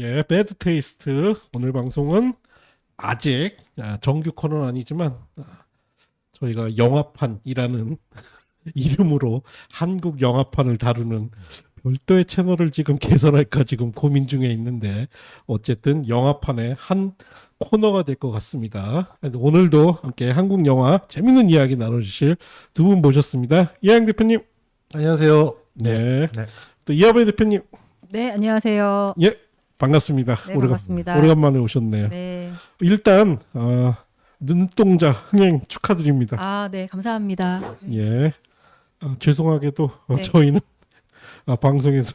예, 배드 테이스트. 오늘 방송은 아직 정규 코너는 아니지만 저희가 영화판이라는 이름으로 한국 영화판을 다루는 별도의 채널을 지금 개설할까 지금 고민 중에 있는데 어쨌든 영화판의 한 코너가 될 것 같습니다. 오늘도 함께 한국 영화 재밌는 이야기 나눠주실 두 분 모셨습니다. 이하영 대표님. 안녕하세요. 네. 네. 또 이하배 대표님. 네, 안녕하세요. 예, 반갑습니다. 네, 반갑습니다. 오래간만에 오셨네요. 네. 일단 눈동자 흥행 축하드립니다. 아, 네, 감사합니다. 예. 죄송하게도 네. 저희는 방송에서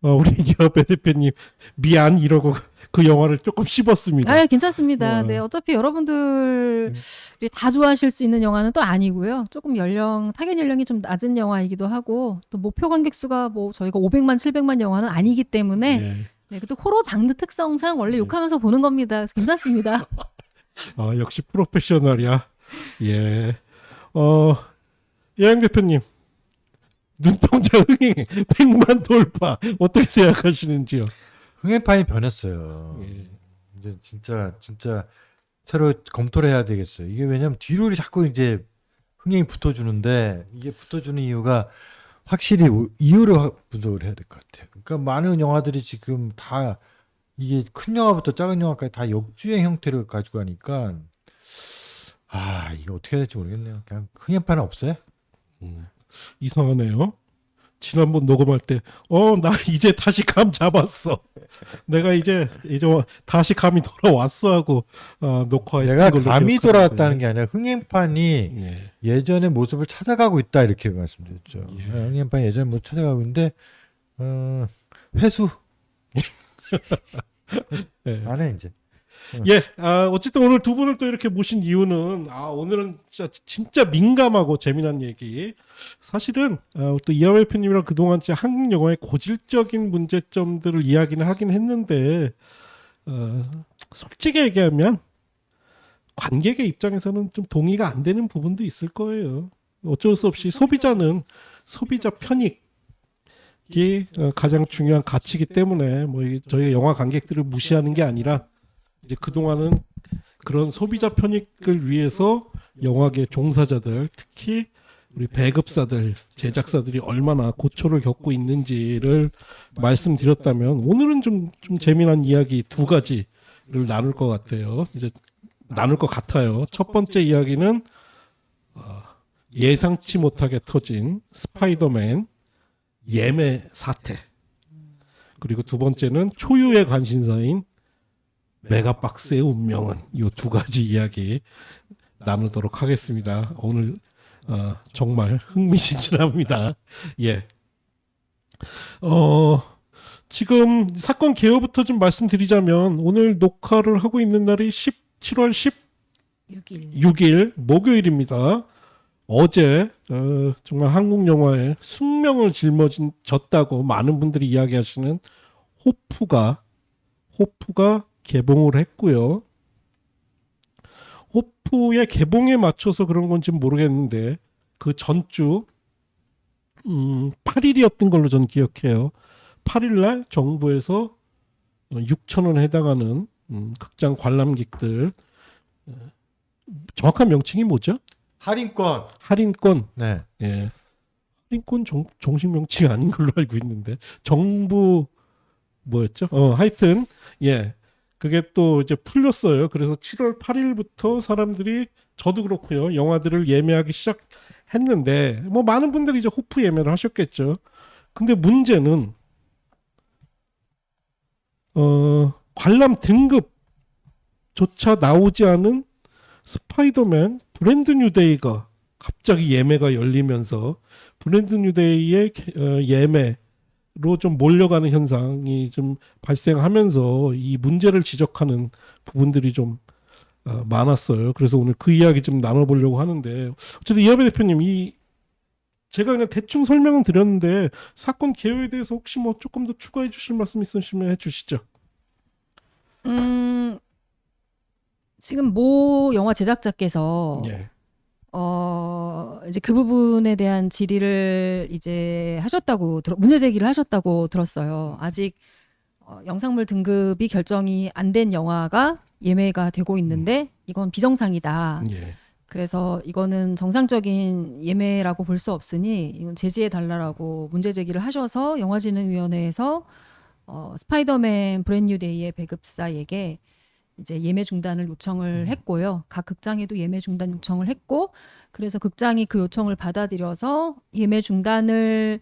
우리 이하배 대표님 미안 이러고 그 영화를 조금 씹었습니다. 아, 괜찮습니다. 어. 네, 어차피 여러분들이 다 좋아하실 수 있는 영화는 또 아니고요. 조금 타겟 연령이 좀 낮은 영화이기도 하고 또 목표 관객 수가 뭐 저희가 500만, 700만 영화는 아니기 때문에 예. 네, 또 호러 장르 특성상 원래 욕하면서 보는 겁니다. 그래서 괜찮습니다. 역시 프로페셔널이야. 예. 이하영 대표님 눈동자 흥행 100만 돌파 어떻게 생각하시는지요? 흥행판이 변했어요. 예. 이제 진짜 새로 검토를 해야 되겠어요. 이게 왜냐면 뒤로 자꾸 이제 흥행이 붙어주는데 이게 붙어주는 이유가 확실히 이유를 분석을 해야 될 것 같아요. 그러니까 많은 영화들이 지금 다 이게 큰 영화부터 작은 영화까지 다 역주행 형태를 가지고 가니까 이거 어떻게 해야 될지 모르겠네요. 그냥 흥행판은 없어요. 이상하네요. 지난번 녹음할 때, 나 이제 다시 감 잡았어. 내가 이제 다시 감이 돌아왔어 하고 녹화했던 내가 걸로 감이 기억하는데. 돌아왔다는 게 아니라 흥행판이 예. 예전의 모습을 찾아가고 있다 이렇게 말씀드렸죠. 예. 흥행판이 예전의 모습 찾아가고 있는데 회수 예. 안 해 이제. 예, 어쨌든 오늘 두 분을 또 이렇게 모신 이유는 오늘은 진짜 민감하고 재미난 얘기. 사실은 또 이하회 대표님이랑 그동안 진짜 한국 영화의 고질적인 문제점들을 이야기는 하긴 했는데 솔직히 얘기하면 관객의 입장에서는 좀 동의가 안 되는 부분도 있을 거예요. 어쩔 수 없이 소비자는 소비자 편익이 가장 중요한 가치이기 때문에 뭐 저희가 영화 관객들을 무시하는 게 아니라 이제 그동안은 그런 소비자 편익을 위해서 영화계 종사자들, 특히 우리 배급사들, 제작사들이 얼마나 고초를 겪고 있는지를 말씀드렸다면 오늘은 좀 재미난 이야기 두 가지를 나눌 것 같아요. 이제 나눌 것 같아요. 첫 번째 이야기는 예상치 못하게 터진 스파이더맨 예매 사태. 그리고 두 번째는 초유의 관심사인 메가박스의 운명은 이 두 가지 이야기 나누도록 하겠습니다. 오늘 정말 흥미진진합니다. 예. 지금 사건 개요부터 좀 말씀드리자면 오늘 녹화를 하고 있는 날이 7월 16일 목요일입니다. 어제 정말 한국 영화의 숙명을 짊어졌다고 많은 분들이 이야기하시는 호프가 개봉을 했고요. 호프의 개봉에 맞춰서 그런 건지 모르겠는데 그 전주 8일이었던 걸로 저는 기억해요. 8일날 정부에서 6,000원에 해당하는 극장 관람객들 정확한 명칭이 뭐죠? 할인권. 할인권. 네. 예. 할인권 정식 명칭이 아닌 걸로 알고 있는데 정부 뭐였죠? 하여튼 예. 그게 또 이제 풀렸어요. 그래서 7월 8일부터 사람들이 저도 그렇고요. 영화들을 예매하기 시작했는데 뭐 많은 분들이 이제 호프 예매를 하셨겠죠. 근데 문제는 관람 등급조차 나오지 않은 스파이더맨 브랜드 뉴데이가 갑자기 예매가 열리면서 브랜드 뉴데이의 예매로 좀 몰려가는 현상이 좀 발생하면서 이 문제를 지적하는 부분들이 좀 많았어요. 그래서 오늘 그 이야기 좀 나눠보려고 하는데 어쨌든 이하배 대표님 제가 그냥 대충 설명은 드렸는데 사건 개요에 대해서 혹시 뭐 조금 더 추가해 주실 말씀 있으시면 해주시죠. 지금 모 영화 제작자께서 예. 이제 그 부분에 대한 질의를 이제 문제 제기를 하셨다고 들었어요. 아직 영상물 등급이 결정이 안 된 영화가 예매가 되고 있는데 이건 비정상이다. 예. 그래서 이거는 정상적인 예매라고 볼 수 없으니 이건 제지해 달라라고 문제 제기를 하셔서 영화진흥위원회에서 스파이더맨 브랜뉴 데이의 배급사에게 이제 예매 중단을 요청을 했고요. 각 극장에도 예매 중단 요청을 했고, 그래서 극장이 그 요청을 받아들여서 예매 중단을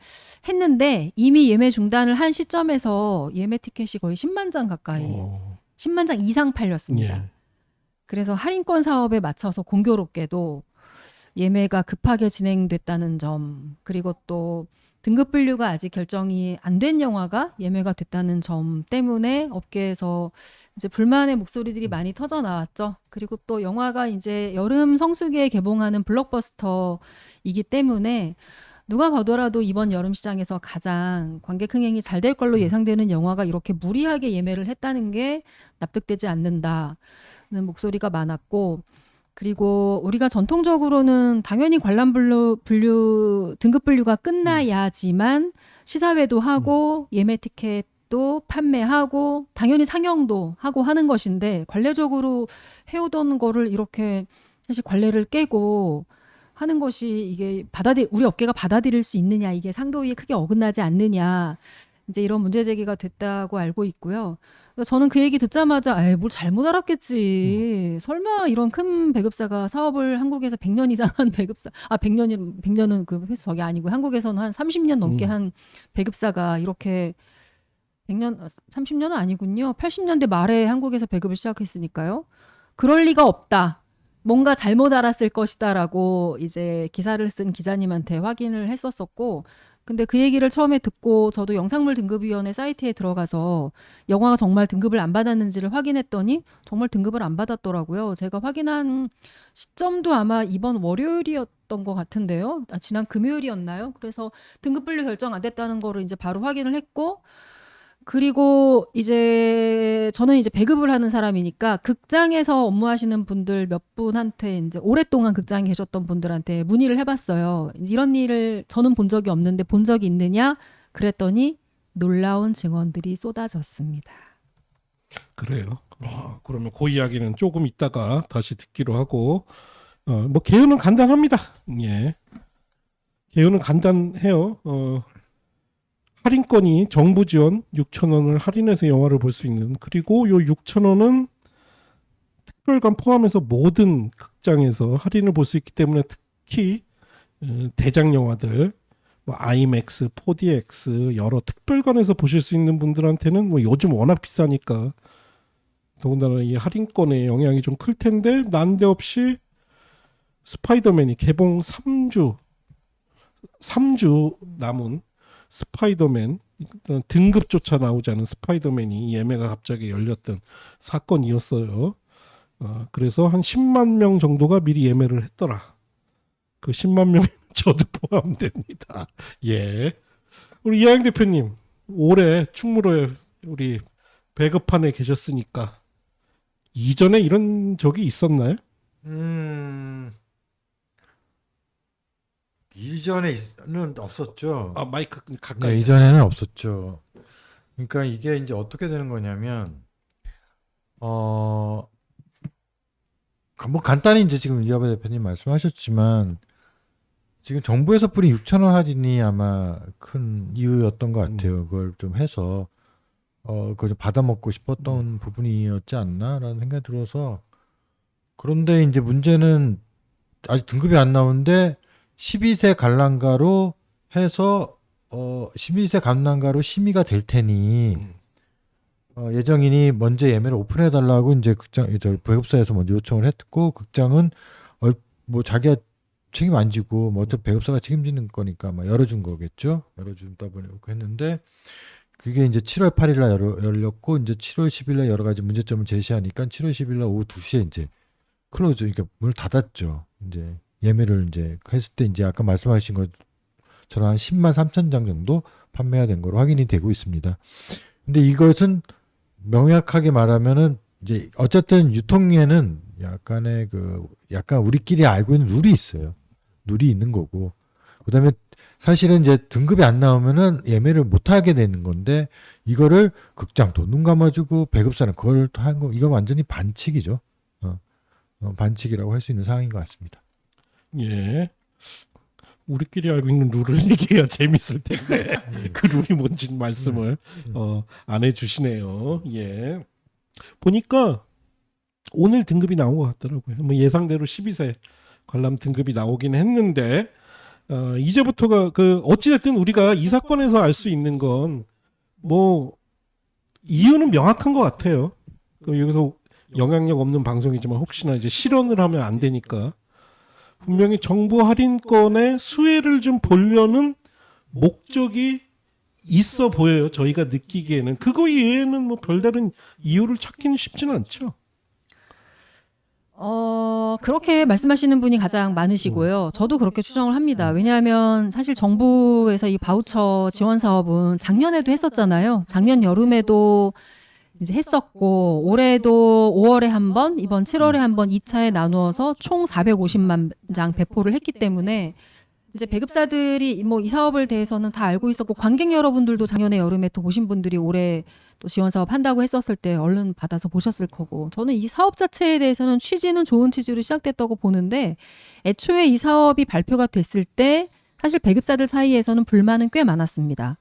했는데 이미 예매 중단을 한 시점에서 예매 티켓이 거의 10만 장 가까이, 10만 장 이상 팔렸습니다. 예. 그래서 할인권 사업에 맞춰서 공교롭게도 예매가 급하게 진행됐다는 점, 그리고 또 등급 분류가 아직 결정이 안 된 영화가 예매가 됐다는 점 때문에 업계에서 이제 불만의 목소리들이 많이 터져 나왔죠. 그리고 또 영화가 이제 여름 성수기에 개봉하는 블록버스터이기 때문에 누가 보더라도 이번 여름 시장에서 가장 관객 흥행이 잘 될 걸로 예상되는 영화가 이렇게 무리하게 예매를 했다는 게 납득되지 않는다는 목소리가 많았고, 그리고 우리가 전통적으로는 당연히 관람 분류 등급 분류가 끝나야지만 시사회도 하고 예매 티켓도 판매하고 당연히 상영도 하고 하는 것인데, 관례적으로 해오던 거를 이렇게 사실 관례를 깨고 하는 것이 이게 우리 업계가 받아들일 수 있느냐, 이게 상도위에 크게 어긋나지 않느냐, 이제 이런 문제 제기가 됐다고 알고 있고요. 그래서 저는 그 얘기 듣자마자 뭘 잘못 알았겠지. 설마 이런 큰 배급사가 사업을 한국에서 100년 이상 한 배급사, 100년은 그 회사 저게 아니고 한국에서는 한 30년 넘게 한 배급사가 이렇게 100년, 30년은 아니군요. 80년대 말에 한국에서 배급을 시작했으니까요. 그럴 리가 없다. 뭔가 잘못 알았을 것이다라고 이제 기사를 쓴 기자님한테 확인을 했었었고, 근데 그 얘기를 처음에 듣고 저도 영상물 등급위원회 사이트에 들어가서 영화가 정말 등급을 안 받았는지를 확인했더니 정말 등급을 안 받았더라고요. 제가 확인한 시점도 아마 이번 월요일이었던 것 같은데요. 지난 금요일이었나요? 그래서 등급 분류 결정 안 됐다는 거를 이제 바로 확인을 했고, 그리고 이제 저는 이제 배급을 하는 사람이니까 극장에서 업무하시는 분들 몇 분한테 이제 오랫동안 극장에 계셨던 분들한테 문의를 해봤어요. 이런 일을 저는 본 적이 없는데 본 적이 있느냐? 그랬더니 놀라운 증언들이 쏟아졌습니다. 그래요. 그러면 그 이야기는 조금 있다가 다시 듣기로 하고, 뭐 개요는 간단합니다. 예. 개요는 간단해요. 할인권이 정부 지원 6,000원을 할인해서 영화를 볼 수 있는, 그리고 요 6,000원은 특별관 포함해서 모든 극장에서 할인을 볼 수 있기 때문에 특히 대작 영화들 뭐 아이맥스, 4DX 여러 특별관에서 보실 수 있는 분들한테는 뭐 요즘 워낙 비싸니까 더군다나 이 할인권의 영향이 좀 클 텐데, 난데없이 스파이더맨이 개봉 3주 남은 스파이더맨, 등급조차 나오지 않은 스파이더맨이 예매가 갑자기 열렸던 사건이었어요. 그래서 한 10만 명 정도가 미리 예매를 했더라. 그 10만 명에 저도 포함됩니다. 예. 우리 이하영 대표님, 올해 충무로에 우리 배급판에 계셨으니까 이전에 이런 적이 있었나요? 이전에는 없었죠. 마이크 가까이. 네, 이전에는 없었죠. 그러니까 이게 이제 어떻게 되는 거냐면, 뭐 간단히 이제 지금 이하배 대표님 말씀하셨지만, 지금 정부에서 뿌린 6,000원 할인이 아마 큰 이유였던 것 같아요. 그걸 좀 해서 그걸 좀 받아먹고 싶었던 부분이었지 않나라는 생각이 들어서. 그런데 이제 문제는 아직 등급이 안 나오는데 12세 관람가로 해서 12세 관람가로 심의가 될 테니 예정인이 먼저 예매를 오픈해 달라고 이제 배급사에서 먼저 요청을 했고, 극장은 뭐 자기가 책임 안 지고 뭐 어차피 배급사가 책임지는 거니까 막 열어준 거겠죠. 열어준다 보니까 했는데, 그게 이제 7월 8일 날 열렸고, 이제 7월 10일 날 여러 가지 문제점을 제시하니까 7월 10일 날 오후 2시에 이제 클로즈, 그러니까 문을 닫았죠. 이제 예매를 이제 했을 때 이제 아까 말씀하신 것처럼 한 10만 3천 장 정도 판매가 된 거로 확인이 되고 있습니다. 근데 이것은 명확하게 말하면은 이제 어쨌든 유통에는 약간 우리끼리 알고 있는 룰이 있어요. 룰이 있는 거고, 그다음에 사실은 이제 등급이 안 나오면은 예매를 못 하게 되는 건데 이거를 극장도 눈 감아주고 배급사는 그걸 또 하는 거 이건 완전히 반칙이죠. 반칙이라고 할 수 있는 상황인 것 같습니다. 예. 우리끼리 알고 있는 룰을 얘기해야 재밌을 텐데 그 룰이 뭔지 말씀을 안 해주시네요. 예. 보니까 오늘 등급이 나온 것 같더라고요. 뭐 예상대로 12세 관람 등급이 나오긴 했는데 이제부터가 그 어찌됐든 우리가 이 사건에서 알 수 있는 건 뭐 이유는 명확한 것 같아요. 여기서 영향력 없는 방송이지만 혹시나 이제 실언을 하면 안 되니까 분명히 정부 할인권의 수혜를 좀 보려는 목적이 있어 보여요. 저희가 느끼기에는 그거 이외에는 뭐 별다른 이유를 찾기는 쉽지는 않죠. 그렇게 말씀하시는 분이 가장 많으시고요. 저도 그렇게 추정을 합니다. 왜냐하면 사실 정부에서 이 바우처 지원 사업은 작년에도 했었잖아요. 작년 여름에도 이제 했었고 올해도 5월에 한 번, 이번 7월에 한 번 2차에 나누어서 총 450만 장 배포를 했기 때문에 이제 배급사들이 뭐 이 사업을 대해서는 다 알고 있었고 관객 여러분들도 작년에 여름에 또 보신 분들이 올해 또 지원 사업 한다고 했었을 때 얼른 받아서 보셨을 거고 저는 이 사업 자체에 대해서는 취지는 좋은 취지로 시작됐다고 보는데 애초에 이 사업이 발표가 됐을 때 사실 배급사들 사이에서는 불만은 꽤 많았습니다.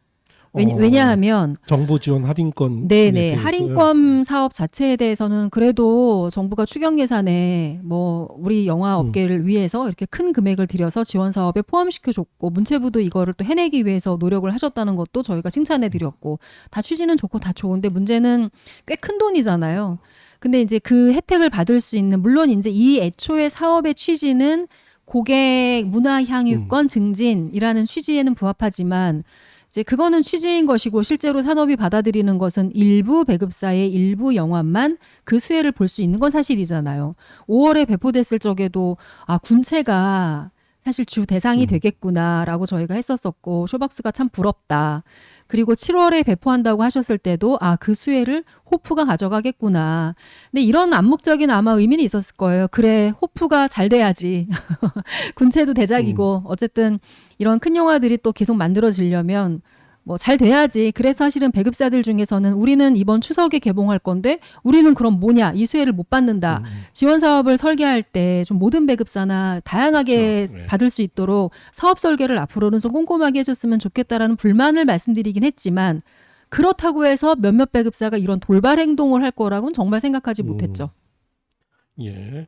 왜냐하면 정부 지원 할인권 네네 할인권 사업 자체에 대해서는 그래도 정부가 추경 예산에 뭐 우리 영화 업계를 위해서 이렇게 큰 금액을 들여서 지원 사업에 포함시켜줬고 문체부도 이거를 또 해내기 위해서 노력을 하셨다는 것도 저희가 칭찬해드렸고 다 취지는 좋고 다 좋은데 문제는 꽤 큰 돈이잖아요. 근데 이제 그 혜택을 받을 수 있는 물론 이제 이 애초의 사업의 취지는 고객 문화 향유권 증진이라는 취지에는 부합하지만 이제 그거는 취지인 것이고 실제로 산업이 받아들이는 것은 일부 배급사의 일부 영화만 그 수혜를 볼 수 있는 건 사실이잖아요. 5월에 배포됐을 적에도 군체가 사실 주 대상이 되겠구나라고 저희가 했었었고 쇼박스가 참 부럽다. 그리고 7월에 배포한다고 하셨을 때도 그 수혜를 호프가 가져가겠구나. 근데 이런 암묵적인 아마 의미는 있었을 거예요. 그래 호프가 잘 돼야지. 군체도 대작이고 어쨌든 이런 큰 영화들이 또 계속 만들어지려면 뭐 잘 돼야지. 그래서 사실은 배급사들 중에서는 우리는 이번 추석에 개봉할 건데 우리는 그럼 뭐냐 이 수혜를 못 받는다. 지원 사업을 설계할 때 좀 모든 배급사나 다양하게 그렇죠. 네. 받을 수 있도록 사업 설계를 앞으로는 좀 꼼꼼하게 해줬으면 좋겠다라는 불만을 말씀드리긴 했지만 그렇다고 해서 몇몇 배급사가 이런 돌발 행동을 할 거라고는 정말 생각하지 못했죠. 예.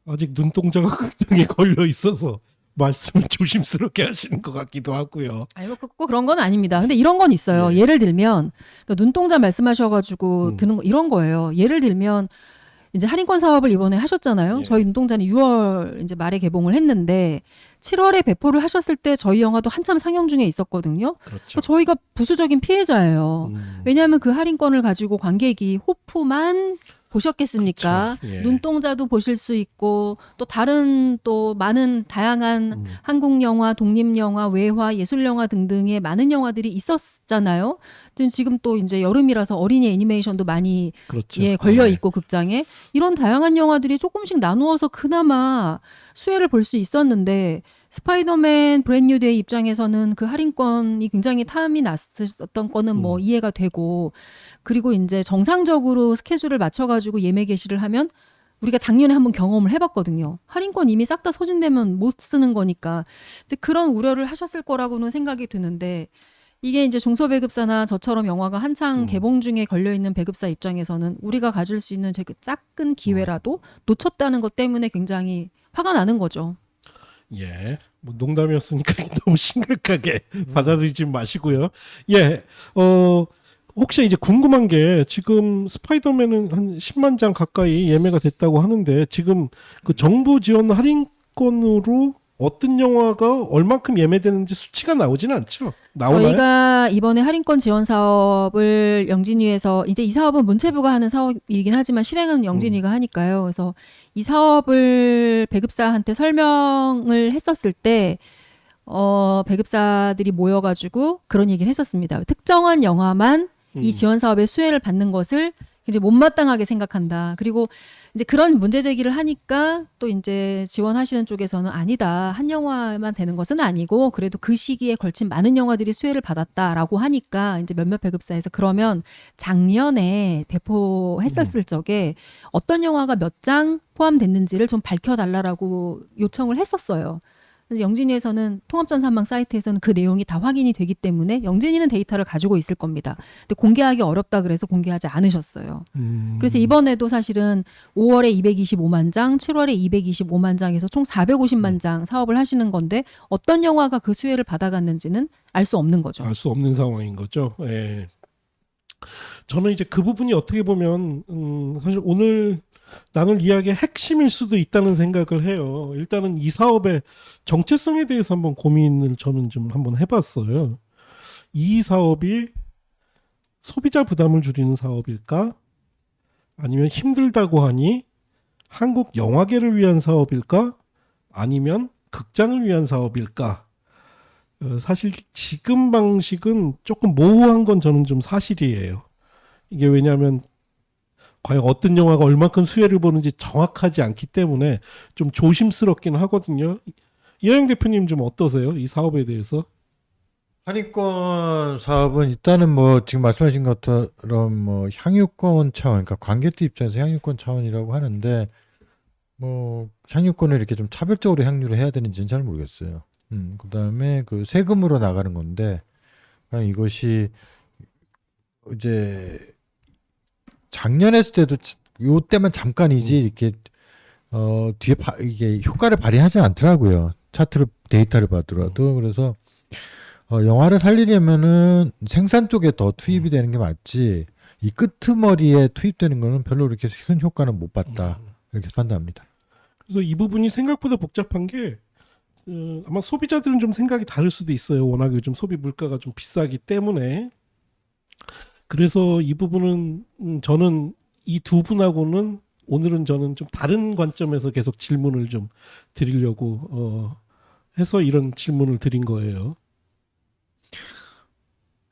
아직 눈동자가 극장에 걸려 있어서 말씀을 조심스럽게 하시는 것 같기도 하고요. 아니 뭐 꼭 그런 건 아닙니다. 근데 이런 건 있어요. 예. 예를 들면 그러니까 눈동자 말씀하셔가지고 드는 거 이런 거예요. 예를 들면 이제 할인권 사업을 이번에 하셨잖아요. 예. 저희 눈동자는 6월 이제 말에 개봉을 했는데 7월에 배포를 하셨을 때 저희 영화도 한참 상영 중에 있었거든요. 그렇죠. 저희가 부수적인 피해자예요. 왜냐하면 그 할인권을 가지고 관객이 호프만 보셨겠습니까? 그렇죠. 예. 눈동자도 보실 수 있고 또 다른 또 많은 다양한 한국 영화, 독립 영화, 외화, 예술 영화 등등의 많은 영화들이 있었잖아요. 지금 또 이제 여름이라서 어린이 애니메이션도 많이 그렇죠. 걸려 있고 극장에 이런 다양한 영화들이 조금씩 나누어서 그나마 수혜를 볼 수 있었는데 스파이더맨 브랜뉴 데이 입장에서는 그 할인권이 굉장히 탐이 났었던 거는 뭐 이해가 되고 그리고 이제 정상적으로 스케줄을 맞춰가지고 예매 개시를 하면 우리가 작년에 한번 경험을 해봤거든요. 할인권 이미 싹 다 소진되면 못 쓰는 거니까 이제 그런 우려를 하셨을 거라고는 생각이 드는데 이게 이제 중소배급사나 저처럼 영화가 한창 개봉 중에 걸려있는 배급사 입장에서는 우리가 가질 수 있는 그 작은 기회라도 놓쳤다는 것 때문에 굉장히 화가 나는 거죠. 예. 뭐 농담이었으니까 너무 심각하게 받아들이지 마시고요. 예. 혹시 이제 궁금한 게 지금 스파이더맨은 한 10만 장 가까이 예매가 됐다고 하는데 지금 그 정부 지원 할인권으로 어떤 영화가 얼만큼 예매되는지 수치가 나오지는 않죠? 나오나요? 저희가 이번에 할인권 지원 사업을 영진위에서 이제 이 사업은 문체부가 하는 사업이긴 하지만 실행은 영진위가 하니까요. 그래서 이 사업을 배급사한테 설명을 했었을 때 배급사들이 모여가지고 그런 얘기를 했었습니다. 특정한 영화만 이 지원 사업의 수혜를 받는 것을 이제 못마땅하게 생각한다. 그리고 이제 그런 문제 제기를 하니까 또 이제 지원하시는 쪽에서는 아니다. 한 영화만 되는 것은 아니고 그래도 그 시기에 걸친 많은 영화들이 수혜를 받았다라고 하니까 이제 몇몇 배급사에서 그러면 작년에 배포했었을 적에 어떤 영화가 몇 장 포함됐는지를 좀 밝혀달라라고 요청을 했었어요. 그래서 영진이에서는 통합전산망 사이트에서는 그 내용이 다 확인이 되기 때문에 영진이는 데이터를 가지고 있을 겁니다. 근데 공개하기 어렵다 그래서 공개하지 않으셨어요. 그래서 이번에도 사실은 5월에 225만 장, 7월에 225만 장에서 총 450만 장 사업을 하시는 건데 어떤 영화가 그 수혜를 받아갔는지는 알 수 없는 거죠. 알 수 없는 상황인 거죠. 예. 저는 이제 그 부분이 어떻게 보면 사실 오늘 나눌 이야기의 핵심일 수도 있다는 생각을 해요. 일단은 이 사업의 정체성에 대해서 한번 고민을 저는 좀 한번 해봤어요. 이 사업이 소비자 부담을 줄이는 사업일까? 아니면 힘들다고 하니 한국 영화계를 위한 사업일까? 아니면 극장을 위한 사업일까? 사실 지금 방식은 조금 모호한 건 저는 좀 사실이에요. 이게 왜냐하면 과연 어떤 영화가 얼만큼 수혜를 보는지 정확하지 않기 때문에 좀 조심스럽긴 하거든요. 이하영 대표님 좀 어떠세요? 이 사업에 대해서? 할인권 사업은 일단은 뭐 지금 말씀하신 것처럼 뭐 향유권 차원, 그러니까 관객들 입장에서 향유권 차원이라고 하는데 뭐 향유권을 이렇게 좀 차별적으로 향유를 해야 되는지는 잘 모르겠어요. 그다음에 그 세금으로 나가는 건데 이것이 이제 작년 했을 때도 요 때만 잠깐이지 이렇게 뒤에 이게 효과를 발휘하지 않더라고요. 차트를 데이터를 봐더라도. 그래서 영화를 살리려면은 생산 쪽에 더 투입이 되는 게 맞지 이 끄트머리에 투입되는 거는 별로 그렇게 큰 효과는 못 봤다. 이렇게 판단합니다. 그래서 이 부분이 생각보다 복잡한 게 아마 소비자들은 좀 생각이 다를 수도 있어요. 워낙 요즘 소비 물가가 좀 비싸기 때문에. 그래서 이 부분은 저는 이 두 분하고는 오늘은 저는 좀 다른 관점에서 계속 질문을 좀 드리려고 해서 이런 질문을 드린 거예요.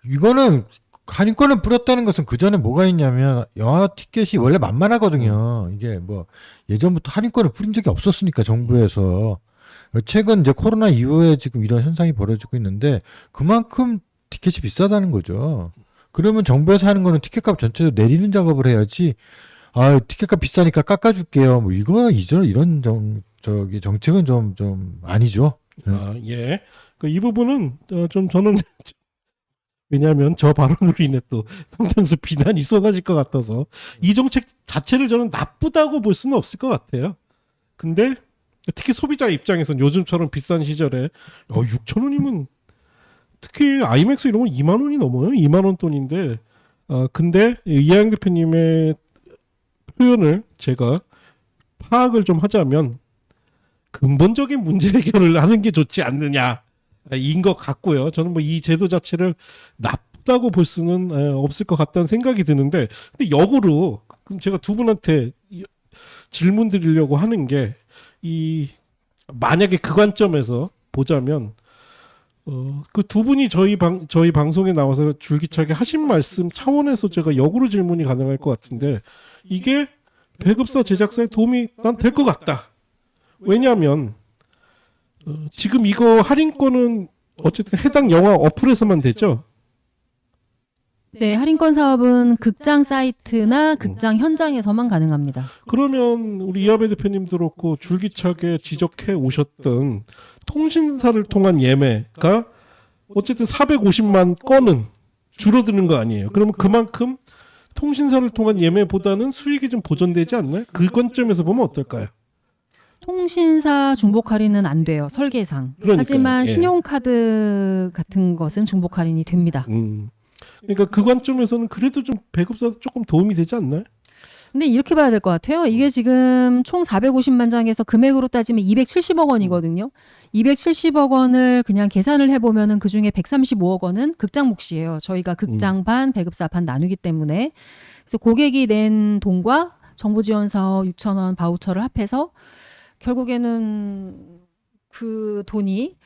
이거는 할인권을 뿌렸다는 것은 그 전에 뭐가 있냐면 영화 티켓이 원래 만만하거든요. 이게 뭐 예전부터 할인권을 뿌린 적이 없었으니까 정부에서 최근 이제 코로나 이후에 지금 이런 현상이 벌어지고 있는데 그만큼 티켓이 비싸다는 거죠. 그러면 정부에서 하는 거는 티켓값 전체를 내리는 작업을 해야지. 아 티켓값 비싸니까 깎아줄게요. 뭐 이거 이런 정책은 좀 아니죠. 아, 예. 이 부분은 좀 저는 왜냐하면 저 발언으로 인해 또 상당수 비난이 쏟아질 것 같아서 이 정책 자체를 저는 나쁘다고 볼 수는 없을 것 같아요. 근데 특히 소비자 입장에서는 요즘처럼 비싼 시절에 6천 원이면 특히 아이맥스 이런 건 2만 원이 넘어요. 2만 원 돈인데 근데 이하영 대표님의 표현을 제가 파악을 좀 하자면 근본적인 문제 해결을 하는 게 좋지 않느냐 인 것 같고요. 저는 뭐 이 제도 자체를 나쁘다고 볼 수는 없을 것 같다는 생각이 드는데 근데 역으로 그럼 제가 두 분한테 질문 드리려고 하는 게 이 만약에 그 관점에서 보자면 그 두 분이 저희 방송에 나와서 줄기차게 하신 말씀 차원에서 제가 역으로 질문이 가능할 것 같은데 이게 배급사 제작사에 도움이 난 될 것 같다. 왜냐하면 지금 이거 할인권은 어쨌든 해당 영화 어플에서만 되죠. 네, 할인권 사업은 극장 사이트나 극장 현장에서만 가능합니다. 그러면 우리 이하배 대표님도 그렇고 줄기차게 지적해 오셨던 통신사를 통한 예매가 어쨌든 450만 건은 줄어드는 거 아니에요. 그러면 그만큼 통신사를 통한 예매보다는 수익이 좀 보존되지 않나요? 그 관점에서 보면 어떨까요? 통신사 중복 할인은 안 돼요. 설계상. 그러니까요. 하지만 예. 신용카드 같은 것은 중복 할인이 됩니다. 그러니까 그 관점에서는 그래도 좀 배급사도 조금 도움이 되지 않나요? 근데 이렇게 봐야 될 것 같아요. 이게 지금 총 450만 장에서 금액으로 따지면 270억 원이거든요. 270억 원을 그냥 계산을 해보면은 그 중에 135억 원은 극장 몫이에요. 저희가 극장 반, 배급사 반 나누기 때문에. 그래서 고객이 낸 돈과 정부 지원 사업 6천 원 바우처를 합해서 결국에는 그 돈이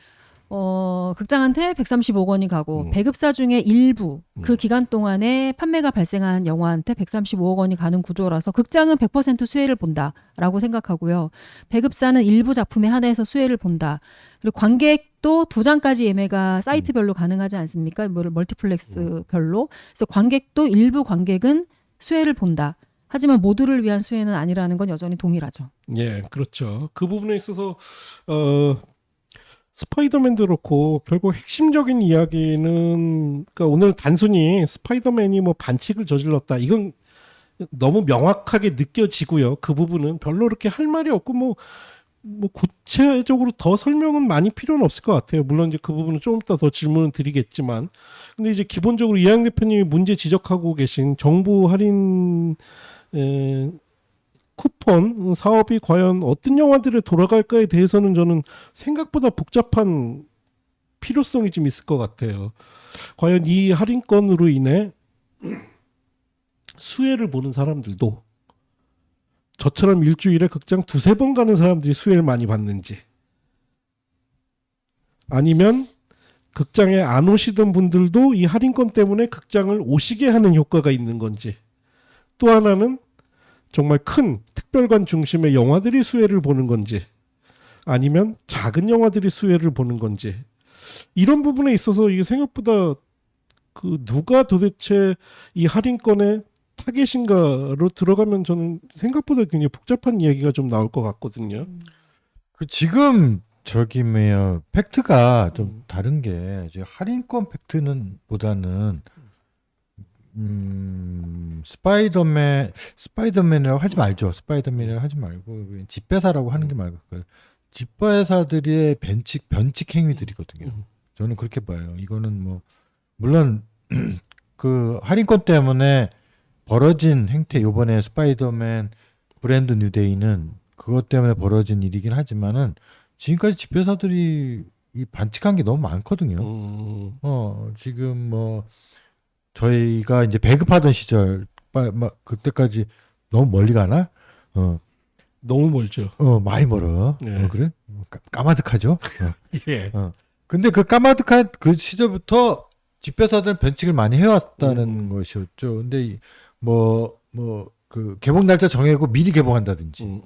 극장한테 135억 원이 가고 배급사 중에 일부 그 기간 동안에 판매가 발생한 영화한테 135억 원이 가는 구조라서 극장은 100% 수혜를 본다라고 생각하고요. 배급사는 일부 작품에 한해서 수혜를 본다. 그리고 관객도 2장까지 예매가 사이트별로 가능하지 않습니까? 멀티플렉스별로. 그래서 관객도 일부 관객은 수혜를 본다. 하지만 모두를 위한 수혜는 아니라는 건 여전히 동일하죠. 예, 그렇죠. 그 부분에 있어서 스파이더맨도 그렇고 결국 핵심적인 이야기는 그러니까 오늘 단순히 스파이더맨이 뭐 반칙을 저질렀다 이건 너무 명확하게 느껴지고요. 그 부분은 별로 그렇게 할 말이 없고 뭐 구체적으로 더 설명은 많이 필요는 없을 것 같아요. 물론 이제 그 부분은 조금 이따 더 질문을 드리겠지만 근데 이제 기본적으로 이항 대표님이 문제 지적하고 계신 정부 할인 쿠폰 사업이 과연 어떤 영화들에 돌아갈까에 대해서는 저는 생각보다 복잡한 필요성이 좀 있을 것 같아요. 과연 이 할인권으로 인해 수혜를 보는 사람들도 저처럼 일주일에 극장 2-3번 가는 사람들이 수혜를 많이 받는지 아니면 극장에 안 오시던 분들도 이 할인권 때문에 극장을 오시게 하는 효과가 있는 건지 또 하나는 정말 큰 특별관 중심의 영화들이 수혜를 보는 건지 아니면 작은 영화들이 수혜를 보는 건지 이런 부분에 있어서 이게 생각보다 그 누가 도대체 이 할인권의 타겟인가로 들어가면 저는 생각보다 굉장히 복잡한 이야기가 좀 나올 것 같거든요. 그 지금 저기 뭐야 팩트가 좀 다른 게 이제 할인권 팩트는 보다는 스파이더맨이라고 하지 말죠. 스파이더맨이라고 하지 말고 집배사라고 하는 게 말고 집배사들의 변칙 행위들이거든요. 저는 그렇게 봐요. 이거는 뭐 물론 그 할인권 때문에 벌어진 행태 요번에 스파이더맨 브랜드 뉴데이는 그것 때문에 벌어진 일이긴 하지만은 지금까지 집배사들이 이 반칙한 게 너무 많거든요. 지금 뭐 저희가 이제 배급하던 시절 막 그때까지 너무 멀리 가나? 너무 멀죠. 많이 멀어. 네. 그래? 까마득하죠. 예. 근데 그 까마득한 그 시절부터 집배사들은 변칙을 많이 해왔다는 것이었죠. 근데 그 개봉 날짜 정해고 미리 개봉한다든지,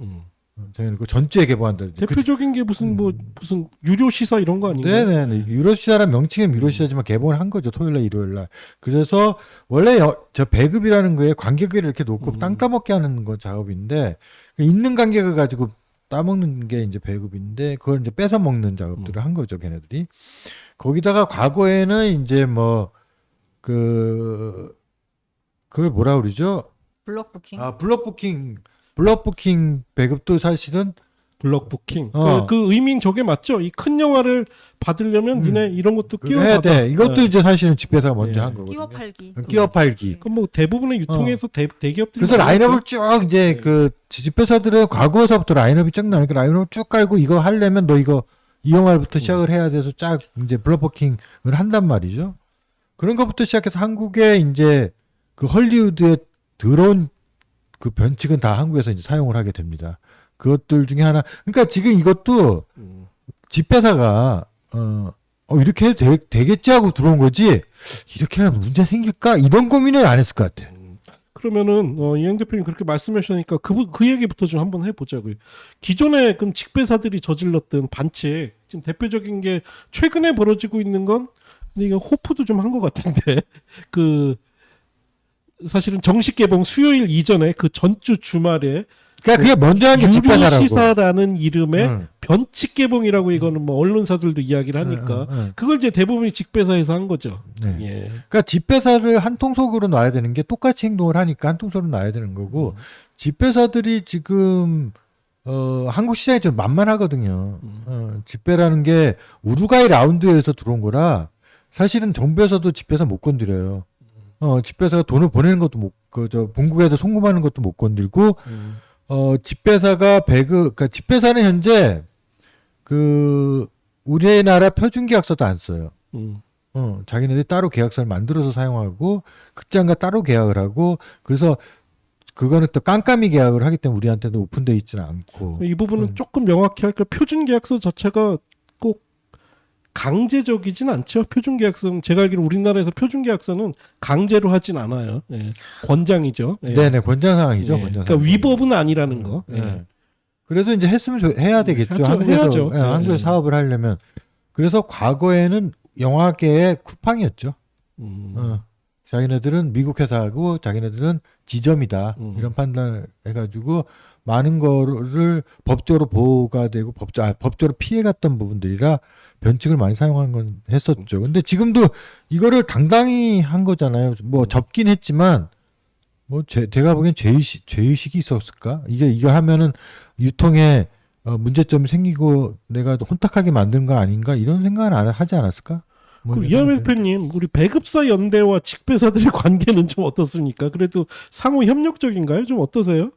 정해놓고 전주에 개봉한다든지. 대표적인 게 무슨 유료 시사 이런 거 아닌가요? 네네. 유료 시사란 명칭은 유료 시사지만 개봉을 한 거죠. 토요일날, 일요일날. 그래서 원래 저 배급이라는 거에 관객을 이렇게 놓고 땅 따먹게 하는 거 작업인데 있는 관객을 가지고 따먹는 게 이제 배급인데 그걸 이제 뺏어 먹는 작업들을 한 거죠. 걔네들이. 거기다가 과거에는 이제 그걸 뭐라 그러죠? 블록 부킹. 블록 부킹 배급도 사실은 블록 부킹. 어. 그 의미는 저게 맞죠? 이 큰 영화를 받으려면 니네 이런 것도 끼워 해야 받아. 돼. 이것도 이제 사실은 집배사가 먼저 한 거거든요. 끼워 팔기. 끼워 팔기. 그럼 뭐 대부분의 유통에서 대기업들이 그래서 많이 라인업을 했죠. 쭉 이제 그 집배사들은 과거서부터 라인업이 쭉 나오니까 라인업을 쭉 깔고 이거 하려면 너 이거 이 영화부터 시작을 해야 돼서 쫙 이제 블록 부킹을 한단 말이죠. 그런 것부터 시작해서 한국에 이제 그 헐리우드에 들어온 그 변칙은 다 한국에서 이제 사용을 하게 됩니다. 그것들 중에 하나. 그러니까 지금 이것도 집배사가 이렇게 해도 되겠지 하고 들어온 거지. 이렇게 하면 문제 생길까? 이런 고민을 안 했을 것 같아. 그러면은 이행 대표님 그렇게 말씀하시니까 그 얘기부터 좀 한번 해보자고요. 기존에 그럼 직배사들이 저질렀던 반칙 지금 대표적인 게 최근에 벌어지고 있는 건 근데 이거 호프도 좀 한 것 같은데 그 사실은 정식 개봉 수요일 이전에 그 전주 주말에 그러니까 그게 먼저 한 게 유료 집배사라고. 시사라는 이름의 응. 변칙 개봉이라고 이거는 뭐 언론사들도 이야기를 하니까 응. 그걸 이제 대부분이 직배사에서 한 거죠. 네. 예. 그러니까 집배사를 한 통속으로 놔야 되는 게 똑같이 행동을 하니까 한 통속으로 놔야 되는 거고 집배사들이 지금 한국 시장이 좀 만만하거든요. 집배라는 게 우루과이 라운드에서 들어온 거라 사실은 정부에서도 집배사 못 건드려요. 집배사가 돈을 보내는 것도 본국에다 송금하는 것도 못 건들고 집배사가 그러니까 집배사는 현재 그 우리나라 표준 계약서도 안 써요. 자기네들이 따로 계약서를 만들어서 사용하고 극장과 따로 계약을 하고 그래서 그거는 또 깜깜이 계약을 하기 때문에 우리한테도 오픈되어 있지는 않고 이 부분은 조금 명확히 할까 표준 계약서 자체가 꼭 강제적이진 않죠. 표준계약서는 제가 알기로 우리나라에서 표준계약서는 강제로 하진 않아요. 예. 권장이죠. 예. 네네 권장 사항이죠. 예. 권장 그러니까 사항. 위법은 아니라는 거. 예. 네. 그래서 이제 했으면 해야 되겠죠. 해야죠. 한국에서 해야죠. 예, 한국에서 예. 사업을 하려면. 그래서 과거에는 영화계의 쿠팡이었죠. 자기네들은 미국 회사고 자기네들은 지점이다. 이런 판단을 해가지고 많은 거를 법적으로 보호가 되고 법적으로 피해갔던 부분들이라 변칙을 많이 사용한 건 했었죠. 근데 지금도 이거를 당당히 한 거잖아요. 뭐 접긴 했지만 뭐 제가 보기엔 죄의식이 있었을까? 이거 하면은 유통에 문제점이 생기고 내가 혼탁하게 만든 거 아닌가 이런 생각은 안 하지 않았을까? 뭐 그럼 이런 이하메 생각이 대표님, 우리 배급사 연대와 직배사들의 관계는 좀 어떻습니까? 그래도 상호 협력적인가요? 좀 어떠세요?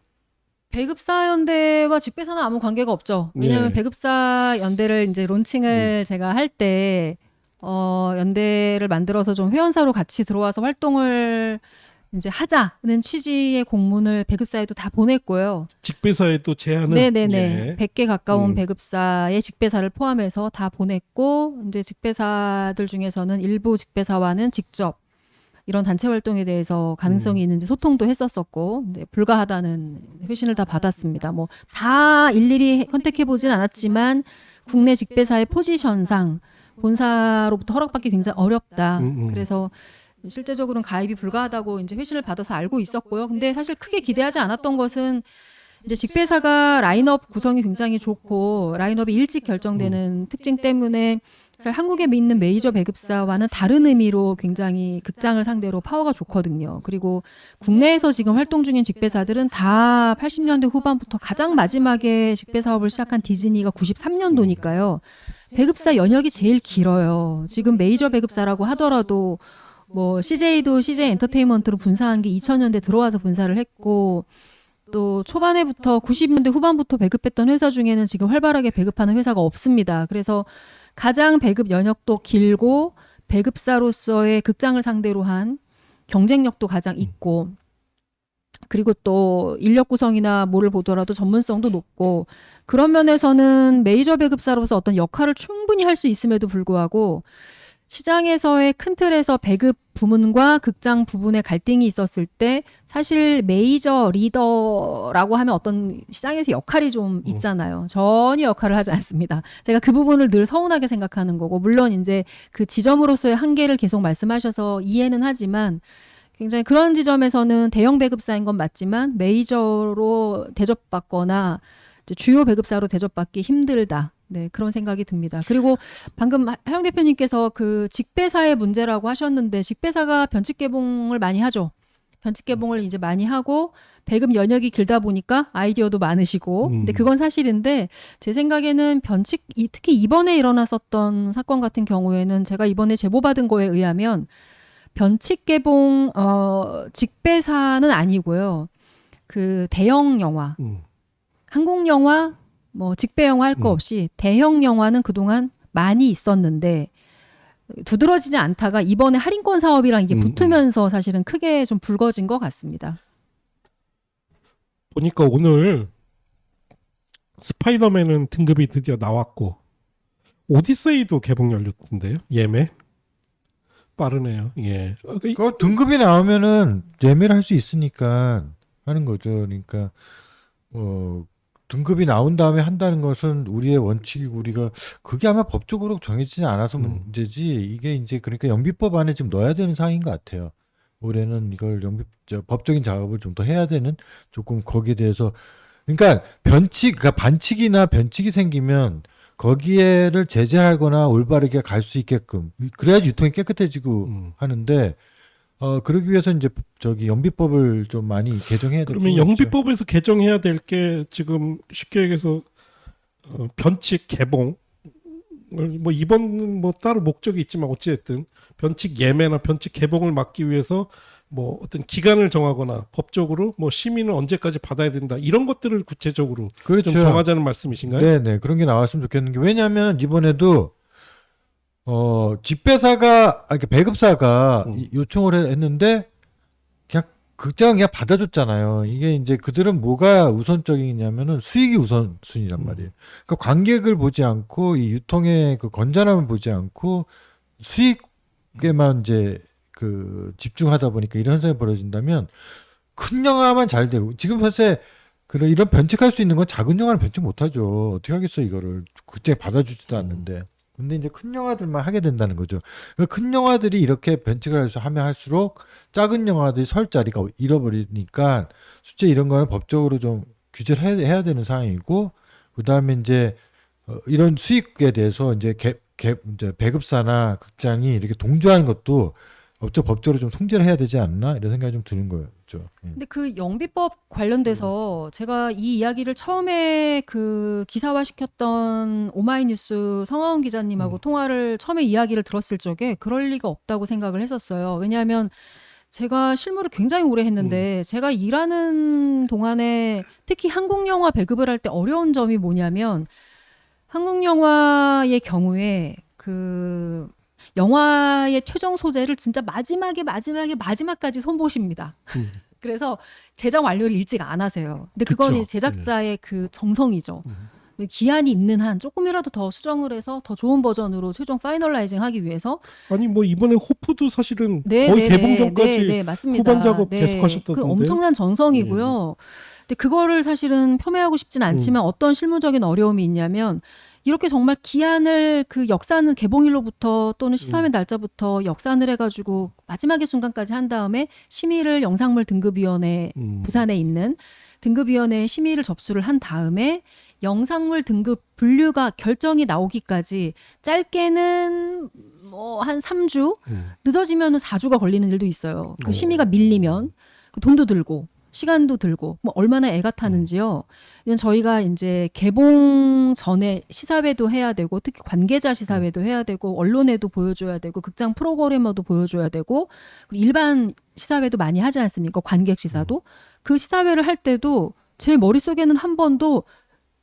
배급사 연대와 직배사는 아무 관계가 없죠. 왜냐하면 네. 배급사 연대를 이제 론칭을 제가 할 때 연대를 만들어서 좀 회원사로 같이 들어와서 활동을 이제 하자는 취지의 공문을 배급사에도 다 보냈고요. 직배사에도 제안은 네네네. 100개 가까운 음. 배급사의 직배사를 포함해서 다 보냈고 이제 직배사들 중에서는 일부 직배사와는 직접 이런 단체 활동에 대해서 가능성이 있는지 소통도 했었었고 불가하다는 회신을 다 받았습니다. 뭐 다 일일이 컨택해 보진 않았지만 국내 직배사의 포지션상 본사로부터 허락받기 굉장히 어렵다. 그래서 실제적으로는 가입이 불가하다고 이제 회신을 받아서 알고 있었고요. 근데 사실 크게 기대하지 않았던 것은 이제 직배사가 라인업 구성이 굉장히 좋고 라인업이 일찍 결정되는 특징 때문에 사실 한국에 있는 메이저 배급사와는 다른 의미로 굉장히 극장을 상대로 파워가 좋거든요. 그리고 국내에서 지금 활동 중인 직배사들은 다 80년대 후반부터 가장 마지막에 직배 사업을 시작한 디즈니가 93년도니까요. 배급사 연역이 제일 길어요. 지금 메이저 배급사라고 하더라도 뭐 CJ도 CJ 엔터테인먼트로 분사한 게 2000년대 들어와서 분사를 했고 또 초반에부터 90년대 후반부터 배급했던 회사 중에는 지금 활발하게 배급하는 회사가 없습니다. 그래서 가장 배급 연역도 길고 배급사로서의 극장을 상대로 한 경쟁력도 가장 있고 그리고 또 인력 구성이나 뭐를 보더라도 전문성도 높고 그런 면에서는 메이저 배급사로서 어떤 역할을 충분히 할 수 있음에도 불구하고 시장에서의 큰 틀에서 배급 부문과 극장 부분의 갈등이 있었을 때 사실 메이저 리더라고 하면 어떤 시장에서 역할이 좀 있잖아요. 전혀 역할을 하지 않습니다. 제가 그 부분을 늘 서운하게 생각하는 거고 물론 이제 그 지점으로서의 한계를 계속 말씀하셔서 이해는 하지만 굉장히 그런 지점에서는 대형 배급사인 건 맞지만 메이저로 대접받거나 이제 주요 배급사로 대접받기 힘들다. 네, 그런 생각이 듭니다. 그리고 방금 하영 대표님께서 그 직배사의 문제라고 하셨는데 직배사가 변칙 개봉을 많이 하죠. 변칙 개봉을 이제 많이 하고 배급 연역이 길다 보니까 아이디어도 많으시고 근데 그건 사실인데 제 생각에는 변칙 특히 이번에 일어났었던 사건 같은 경우에는 제가 이번에 제보받은 거에 의하면 변칙 개봉 직배사는 아니고요. 그 대형 영화 한국 영화 뭐 직배 영화 할 거 없이 대형 영화는 그동안 많이 있었는데 두드러지지 않다가 이번에 할인권 사업이랑 이게 붙으면서 사실은 크게 좀 불거진 것 같습니다. 보니까 오늘 스파이더맨은 등급이 드디어 나왔고 오디세이도 개봉 열렸던데요. 예매 빠르네요. 예. 그 등급이 나오면은 예매를 할 수 있으니까 하는 거죠. 그러니까 등급이 나온 다음에 한다는 것은 우리의 원칙이고 우리가 그게 아마 법적으로 정해지지 않아서 문제지 이게 이제 그러니까 영비법 안에 좀 넣어야 되는 사항인 것 같아요. 올해는 이걸 법적인 작업을 좀 더 해야 되는 조금 거기에 대해서 그러니까 그러니까 반칙이나 변칙이 생기면 거기에를 제재하거나 올바르게 갈 수 있게끔 그래야지 유통이 깨끗해지고 하는데 그러기 위해서 이제 영비법을 좀 많이 개정해야 될 그러면 영비법에서 개정해야 될 게 지금 쉽게 얘기해서 변칙 개봉 뭐 이번 뭐 따로 목적이 있지만 어찌됐든 변칙 예매나 변칙 개봉을 막기 위해서 뭐 어떤 기간을 정하거나 법적으로 뭐 시민은 언제까지 받아야 된다 이런 것들을 구체적으로 그렇죠. 좀 정하자는 말씀이신가요? 네네 그런 게 나왔으면 좋겠는 게 왜냐하면 이번에도 직배사가 배급사가 요청을 했는데 그냥 극장은 그냥 받아줬잖아요. 이게 이제 그들은 뭐가 우선적이냐면은 수익이 우선순위란 말이에요. 그러니까 관객을 보지 않고 이 유통의 그 건전함을 보지 않고 수익에만 이제 그 집중하다 보니까 이런 현상이 벌어진다면 큰 영화만 잘 되고 지금 사실 그런 이런 변칙할 수 있는 건 작은 영화는 변칙 못하죠. 어떻게 하겠어 이거를 극장에 받아주지도 않는데. 근데 이제 큰 영화들만 하게 된다는 거죠. 그러니까 큰 영화들이 이렇게 변칙을 해서 하면 할수록 작은 영화들이 설 자리가 잃어버리니까 실제 이런 거는 법적으로 좀 규제를 해야 되는 상황이고 그다음에 이제 이런 수익에 대해서 이제 이제 배급사나 극장이 이렇게 동조하는 것도 법적으로 좀 통제를 해야 되지 않나 이런 생각이 좀 드는 거죠. 예. 근데 그 영비법 관련돼서 제가 이 이야기를 처음에 그 기사화 시켰던 오마이뉴스 성하훈 기자님하고 통화를 처음에 이야기를 들었을 적에 그럴 리가 없다고 생각을 했었어요. 왜냐하면 제가 실무를 굉장히 오래 했는데 제가 일하는 동안에 특히 한국 영화 배급을 할 때 어려운 점이 뭐냐면 한국 영화의 경우에 그 영화의 최종 소재를 진짜 마지막까지 손보십니다. 그래서 제작 완료를 일찍 안 하세요. 근데 그건 그쵸. 제작자의 그 정성이죠. 기한이 있는 한 조금이라도 더 수정을 해서 더 좋은 버전으로 최종 파이널라이징 하기 위해서 아니 뭐 이번에 호프도 사실은 거의 개봉 전까지 네, 맞습니다. 후반 작업 계속 하셨다던데. 그 엄청난 정성이고요. 근데 그거를 사실은 폄훼하고 싶진 않지만 어떤 실무적인 어려움이 있냐면 이렇게 정말 기한을 그 역산을 개봉일로부터 또는 시사회 날짜부터 역산을 해가지고 마지막의 순간까지 한 다음에 심의를 영상물 등급위원회 부산에 있는 등급위원회에 심의를 접수를 한 다음에 영상물 등급 분류가 결정이 나오기까지 짧게는 뭐 한 3주 늦어지면은 4주가 걸리는 일도 있어요. 그 심의가 밀리면 돈도 들고 시간도 들고 뭐 얼마나 애가 타는지요. 이건 저희가 이제 개봉 전에 시사회도 해야 되고 특히 관계자 시사회도 해야 되고 언론에도 보여줘야 되고 극장 프로그래머도 보여줘야 되고 그리고 일반 시사회도 많이 하지 않습니까? 관객 시사도. 그 시사회를 할 때도 제 머릿속에는 한 번도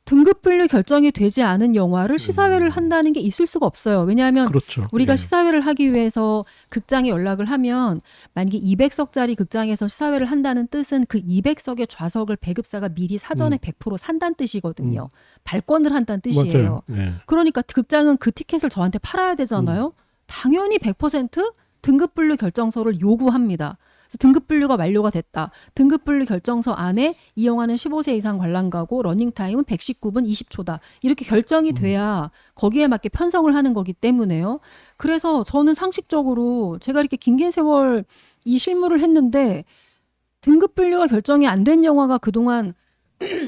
등급 분류 결정이 되지 않은 영화를 시사회를 한다는 게 있을 수가 없어요. 왜냐하면 그렇죠. 우리가 예. 시사회를 하기 위해서 극장에 연락을 하면 만약에 200석짜리 극장에서 시사회를 한다는 뜻은 그 200석의 좌석을 배급사가 미리 사전에 100% 산다는 뜻이거든요. 발권을 한다는 뜻이에요. 맞아요. 예. 그러니까 극장은 그 티켓을 저한테 팔아야 되잖아요. 당연히 100% 등급 분류 결정서를 요구합니다. 그래서 등급 분류가 완료가 됐다. 등급 분류 결정서 안에 이 영화는 15세 이상 관람가고 러닝타임은 119분 20초다. 이렇게 결정이 돼야 거기에 맞게 편성을 하는 거기 때문에요. 그래서 저는 상식적으로 제가 이렇게 긴 세월 이 실무를 했는데 등급 분류가 결정이 안 된 영화가 그동안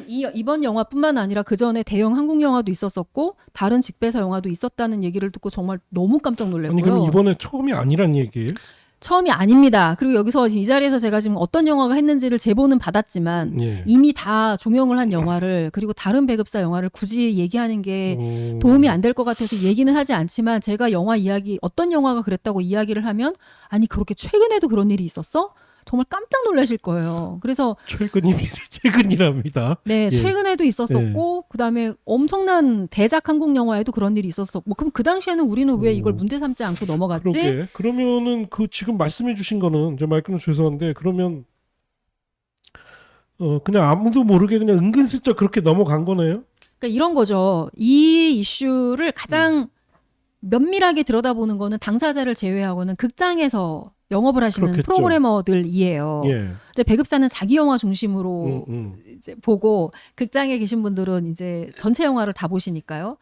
이번 영화뿐만 아니라 그 전에 대형 한국 영화도 있었었고 다른 직배사 영화도 있었다는 얘기를 듣고 정말 너무 깜짝 놀랐고요. 아니 그럼 이번에 처음이 아니란 얘기예요? 처음이 아닙니다. 그리고 여기서 이 자리에서 제가 지금 어떤 영화가 했는지를 제보는 받았지만 예. 이미 다 종영을 한 영화를 그리고 다른 배급사 영화를 굳이 얘기하는 게 도움이 안 될 것 같아서 얘기는 하지 않지만 제가 영화 이야기 어떤 영화가 그랬다고 이야기를 하면 아니 그렇게 최근에도 그런 일이 있었어? 정말 깜짝 놀라실 거예요. 그래서 최근이랍니다. 네, 예. 최근에도 있었었고 그다음에 엄청난 대작 한국 영화에도 그런 일이 있었었고 그럼 그 당시에는 우리는 왜 이걸 문제 삼지 않고 넘어갔지? 그러게. 그러면은 그 지금 말씀해 주신 거는 저 말 끊어 죄송한데 그러면 그냥 아무도 모르게 그냥 은근슬쩍 그렇게 넘어간 거네요. 그러니까 이런 거죠. 이 이슈를 가장 면밀하게 들여다보는 거는 당사자를 제외하고는 극장에서 영업을 하시는 그렇겠죠. 프로그래머들이에요. 예. 이제 배급사는 자기 영화 중심으로 음. 이제 보고 극장에 계신 분들은 이제 전체 영화를 다 보시니까요.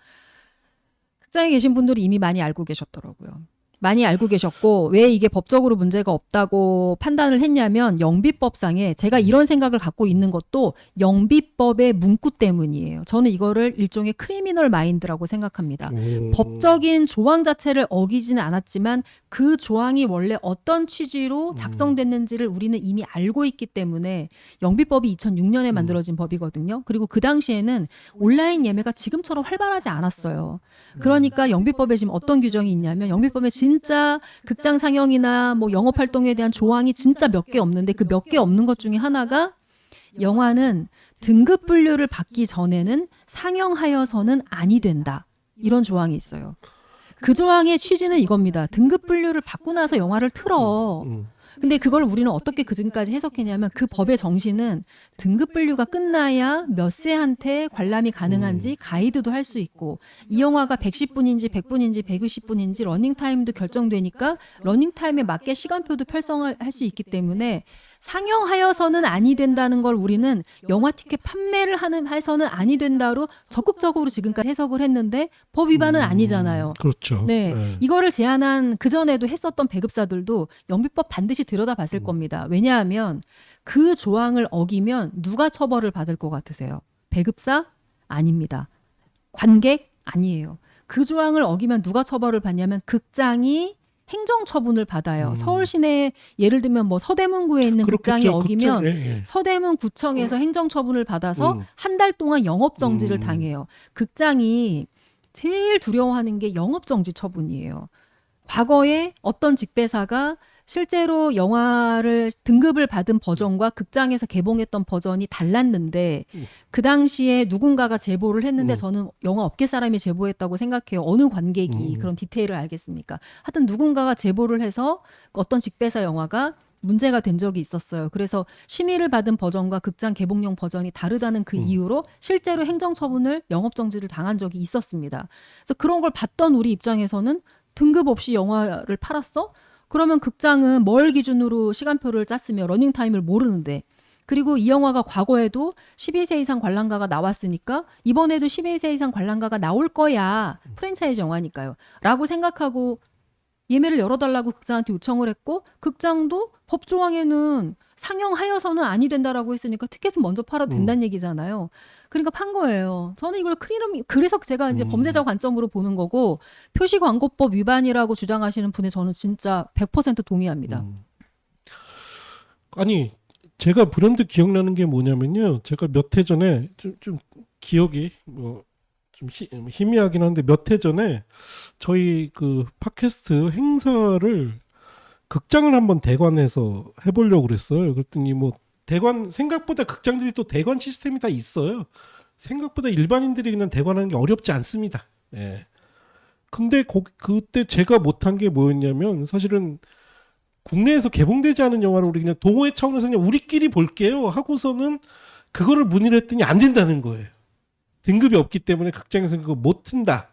극장에 계신 분들이 이미 많이 알고 계셨더라고요. 많이 알고 계셨고 왜 이게 법적으로 문제가 없다고 판단을 했냐면 영비법상에 제가 이런 생각을 갖고 있는 것도 영비법의 문구 때문이에요. 저는 이거를 일종의 크리미널 마인드라고 생각합니다. 법적인 조항 자체를 어기지는 않았지만 그 조항이 원래 어떤 취지로 작성됐는지를 우리는 이미 알고 있기 때문에 영비법이 2006년에 만들어진 법이거든요. 그리고 그 당시에는 온라인 예매가 지금처럼 활발하지 않았어요. 그러니까 영비법에 지금 어떤 규정이 있냐면 영비법에 진짜 극장 상영이나 뭐 영업 활동에 대한 조항이 진짜 몇 개 없는데 그 몇 개 없는 것 중에 하나가 영화는 등급 분류를 받기 전에는 상영하여서는 아니 된다. 이런 조항이 있어요. 그 조항의 취지는 이겁니다. 등급 분류를 받고 나서 영화를 틀어. 근데 그걸 우리는 어떻게 그전까지 해석했냐면 그 법의 정신은 등급 분류가 끝나야 몇 세한테 관람이 가능한지 가이드도 할 수 있고 이 영화가 110분인지 100분인지 120분인지 러닝타임도 결정되니까 러닝타임에 맞게 시간표도 편성할 수 있기 때문에 상영하여서는 아니 된다는 걸 우리는 영화 티켓 판매를 해서는 아니 된다로 적극적으로 지금까지 해석을 했는데 법 위반은 아니잖아요. 그렇죠. 네, 네. 이거를 제안한 그 전에도 했었던 배급사들도 영비법 반드시 들여다봤을 겁니다. 왜냐하면 그 조항을 어기면 누가 처벌을 받을 것 같으세요? 배급사? 아닙니다. 관객? 아니에요. 그 조항을 어기면 누가 처벌을 받냐면 극장이 행정처분을 받아요. 서울 시내 예를 들면 뭐 서대문구에 있는 극장이 그렇겠죠. 어기면 그렇죠. 예, 예. 서대문구청에서 행정처분을 받아서 한 달 동안 영업정지를 당해요. 극장이 제일 두려워하는 게 영업정지 처분이에요. 과거에 어떤 직배사가 실제로 영화를 등급을 받은 버전과 극장에서 개봉했던 버전이 달랐는데 그 당시에 누군가가 제보를 했는데 저는 영화 업계 사람이 제보했다고 생각해요. 어느 관객이 그런 디테일을 알겠습니까? 하여튼 누군가가 제보를 해서 어떤 직배사 영화가 문제가 된 적이 있었어요. 그래서 심의를 받은 버전과 극장 개봉용 버전이 다르다는 그 이유로 실제로 행정처분을 영업정지를 당한 적이 있었습니다. 그래서 그런 걸 봤던 우리 입장에서는 등급 없이 영화를 팔았어? 그러면 극장은 뭘 기준으로 시간표를 짰으며 러닝타임을 모르는데 그리고 이 영화가 과거에도 12세 이상 관람가가 나왔으니까 이번에도 12세 이상 관람가가 나올 거야. 프랜차이즈 영화니까요. 라고 생각하고 예매를 열어달라고 극장한테 요청을 했고 극장도 법조항에는 상영하여서는 아니 된다라고 했으니까 티켓은 먼저 팔아도 된다는 얘기잖아요. 그러니까 판 거예요. 저는 이걸 그래서 제가 이제 범죄자 관점으로 보는 거고 표시광고법 위반이라고 주장하시는 분에 저는 진짜 100% 동의합니다. 아니 제가 브랜드 기억나는 게 뭐냐면요. 제가 몇 해 전에 좀 기억이 뭐 좀 희미하긴 한데 몇 해 전에 저희 그 팟캐스트 행사를 극장을 한번 대관해서 해보려고 그랬어요. 그랬더니 뭐 대관 생각보다 극장들이 또 대관 시스템이 다 있어요. 생각보다 일반인들이 그냥 대관하는 게 어렵지 않습니다. 예. 근데 그때 제가 못한 게 뭐였냐면 사실은 국내에서 개봉되지 않은 영화를 우리 그냥 동호회 차원에서 그냥 우리끼리 볼게요 하고서는 그거를 문의를 했더니 안 된다는 거예요. 등급이 없기 때문에 극장에서 그거 못 튼다.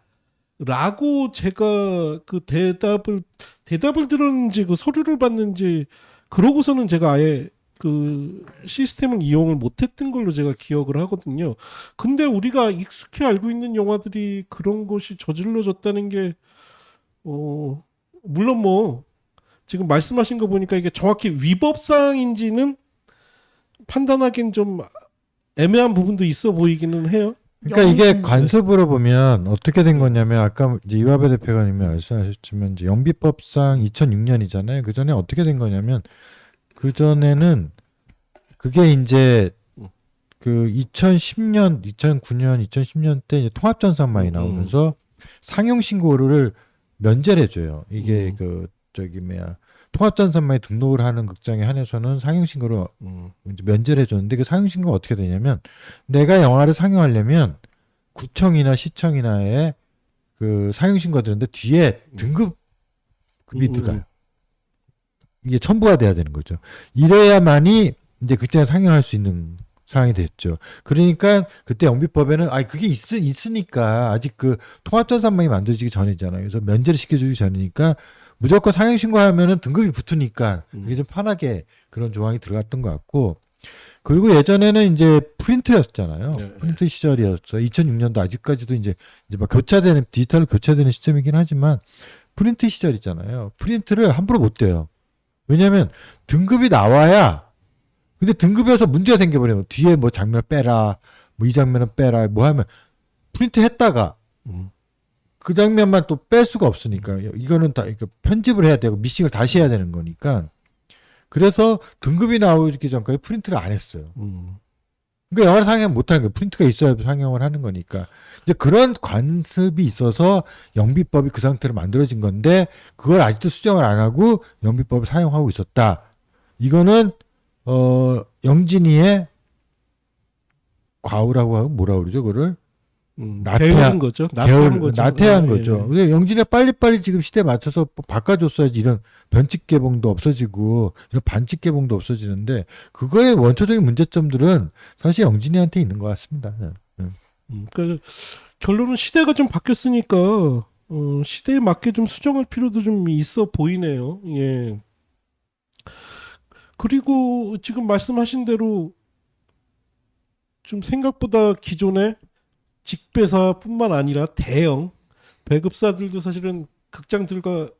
라고 제가 그 대답을 들었는지 그 서류를 봤는지 그러고서는 제가 아예 그 시스템을 이용을 못했던 걸로 제가 기억을 하거든요. 근데 우리가 익숙해 알고 있는 영화들이 그런 것이 저질러졌다는 게 물론 뭐 지금 말씀하신 거 보니까 이게 정확히 위법사항인지는 판단하기는 좀 애매한 부분도 있어 보이기는 해요. 그러니까 이게 관습으로 보면 어떻게 된 거냐면 아까 이제 이화배 대표님이 말씀하셨지만 이제 영비법상 2006년이잖아요. 그 전에 어떻게 된 거냐면 그 전에는 그게 이제 그 2010년, 2009년, 2010년 때 이제 통합전산망이 나오면서 상용 신고를 면제를 해줘요. 이게 그 저기 뭐야 통합전산망에 등록을 하는 극장에 한해서는 상용신고로 이제 면제를 해줬는데 그 상용신고가 어떻게 되냐면 내가 영화를 상영하려면 구청이나 시청이나에 그 상용신고가 들었는데 뒤에 등급이 들어가요. 이게 첨부가 돼야 되는 거죠. 이래야만이 이제 극장에 상영할 수 있는 상황이 됐죠. 그러니까 그때 영비법에는 그게 있으니까 아직 그 통합전산망이 만들어지기 전이잖아요. 그래서 면제를 시켜주기 전이니까 무조건 상영 신고하면은 등급이 붙으니까 그게 좀 편하게 그런 조항이 들어갔던 것 같고 그리고 예전에는 이제 프린트였잖아요. 네. 프린트 시절이었어. 2006년도 아직까지도 이제 막 교차되는 디지털로 교차되는 시점이긴 하지만 프린트 시절이잖아요. 프린트를 함부로 못 돼요. 왜냐하면 등급이 나와야 근데 등급에서 문제가 생겨버리면 뒤에 뭐 장면 빼라, 뭐 이 장면은 빼라, 뭐 하면 프린트 했다가 그 장면만 또 뺄 수가 없으니까 이거는 다 편집을 해야 되고 미싱을 다시 해야 되는 거니까 그래서 등급이 나오기 전까지 프린트를 안 했어요. 그러니까 영화를 상영 못하는 거예요. 프린트가 있어야 상영을 하는 거니까 이제 그런 관습이 있어서 영비법이 그 상태로 만들어진 건데 그걸 아직도 수정을 안 하고 영비법을 사용하고 있었다. 이거는 영진이의 과오라고 하고 뭐라 그러죠, 그거를 게으른 거죠. 나태한 거죠. 나태한 예, 거죠. 예. 근데 영진이가 빨리빨리 지금 시대에 맞춰서 바꿔줬어야지 이런 변칙 개봉도 없어지고 이런 반칙 개봉도 없어지는데 그거의 원초적인 문제점들은 사실 영진이한테 있는 것 같습니다. 그러니까 결론은 시대가 좀 바뀌었으니까 시대에 맞게 좀 수정할 필요도 좀 있어 보이네요. 예. 그리고 지금 말씀하신 대로 좀 생각보다 기존의 직배사뿐만 아니라 대형 배급사들도 사실은 극장들과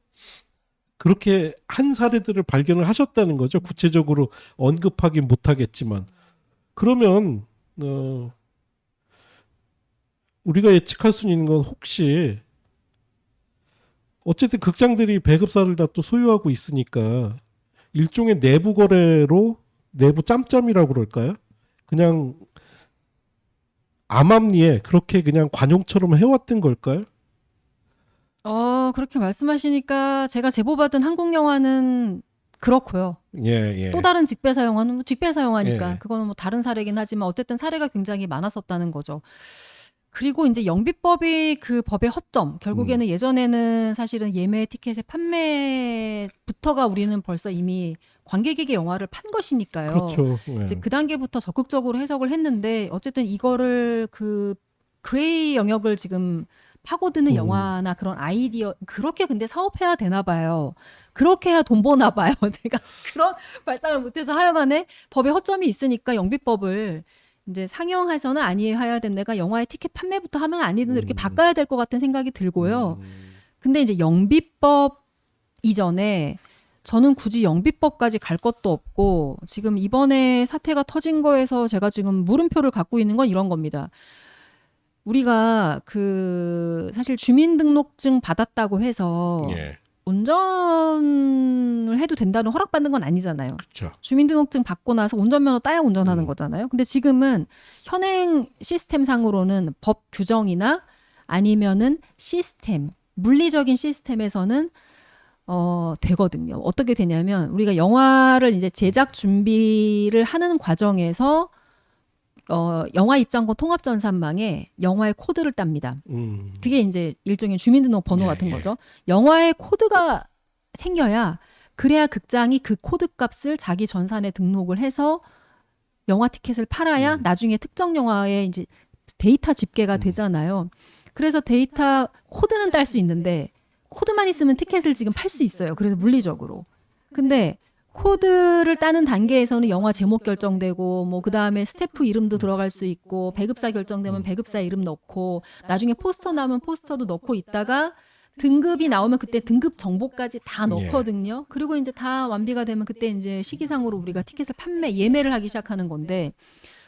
그렇게 한 사례들을 발견을 하셨다는 거죠. 구체적으로 언급하긴 못하겠지만 그러면 우리가 예측할 수 있는 건 혹시 어쨌든 극장들이 배급사를 다 또 소유하고 있으니까 일종의 내부 거래로 내부 짬짬이라고 그럴까요? 그냥 암암리에 그렇게 그냥 관용처럼 해왔던 걸까요? 그렇게 말씀하시니까 제가 제보받은 한국 영화는 그렇고요. 예. 또 다른 직배사 영화는 뭐 직배사 영화니까 예. 그거는 뭐 다른 사례긴 하지만 어쨌든 사례가 굉장히 많았었다는 거죠. 그리고 이제 영비법이 그 법의 허점. 결국에는 예전에는 사실은 예매 티켓의 판매부터가 우리는 벌써 이미 관객에게 영화를 판 것이니까요. 그렇죠. 예. 이제 그 단계부터 적극적으로 해석을 했는데 어쨌든 이거를 그 그레이 영역을 지금 파고드는 영화나 그런 아이디어 그렇게 근데 사업해야 되나 봐요. 그렇게 해야 돈 버나 봐요. 제가 그런 발상을 못해서 하여간에 법에 허점이 있으니까 영비법을 이제 상영해서는 아니해야 된 내가 영화의 티켓 판매부터 하면 아니든 이렇게 바꿔야 될 것 같은 생각이 들고요. 근데 이제 영비법 이전에 저는 굳이 영비법까지 갈 것도 없고 지금 이번에 사태가 터진 거에서 제가 지금 물음표를 갖고 있는 건 이런 겁니다. 우리가 그 사실 주민등록증 받았다고 해서 예. 운전을 해도 된다는 허락받는 건 아니잖아요. 그렇죠. 주민등록증 받고 나서 운전면허 따야 운전하는 거잖아요. 근데 지금은 현행 시스템상으로는 법 규정이나 아니면은 시스템, 물리적인 시스템에서는 되거든요. 어떻게 되냐면 우리가 영화를 이제 제작 준비를 하는 과정에서 영화 입장권 통합전산망에 영화의 코드를 땁니다. 그게 이제 일종의 주민등록 번호 같은 거죠. 영화의 코드가 생겨야 그래야 극장이 그 코드 값을 자기 전산에 등록을 해서 영화 티켓을 팔아야 나중에 특정 영화의 이제 데이터 집계가 되잖아요. 그래서 데이터 코드는 딸 수 있는데 코드만 있으면 티켓을 지금 팔 수 있어요. 그래서 물리적으로. 근데 코드를 따는 단계에서는 영화 제목 결정되고 뭐 그다음에 스태프 이름도 들어갈 수 있고 배급사 결정되면 배급사 이름 넣고 나중에 포스터 나오면 포스터도 넣고 있다가 등급이 나오면 그때 등급 정보까지 다 넣거든요. 그리고 이제 다 완비가 되면 그때 이제 시기상으로 우리가 티켓을 예매를 하기 시작하는 건데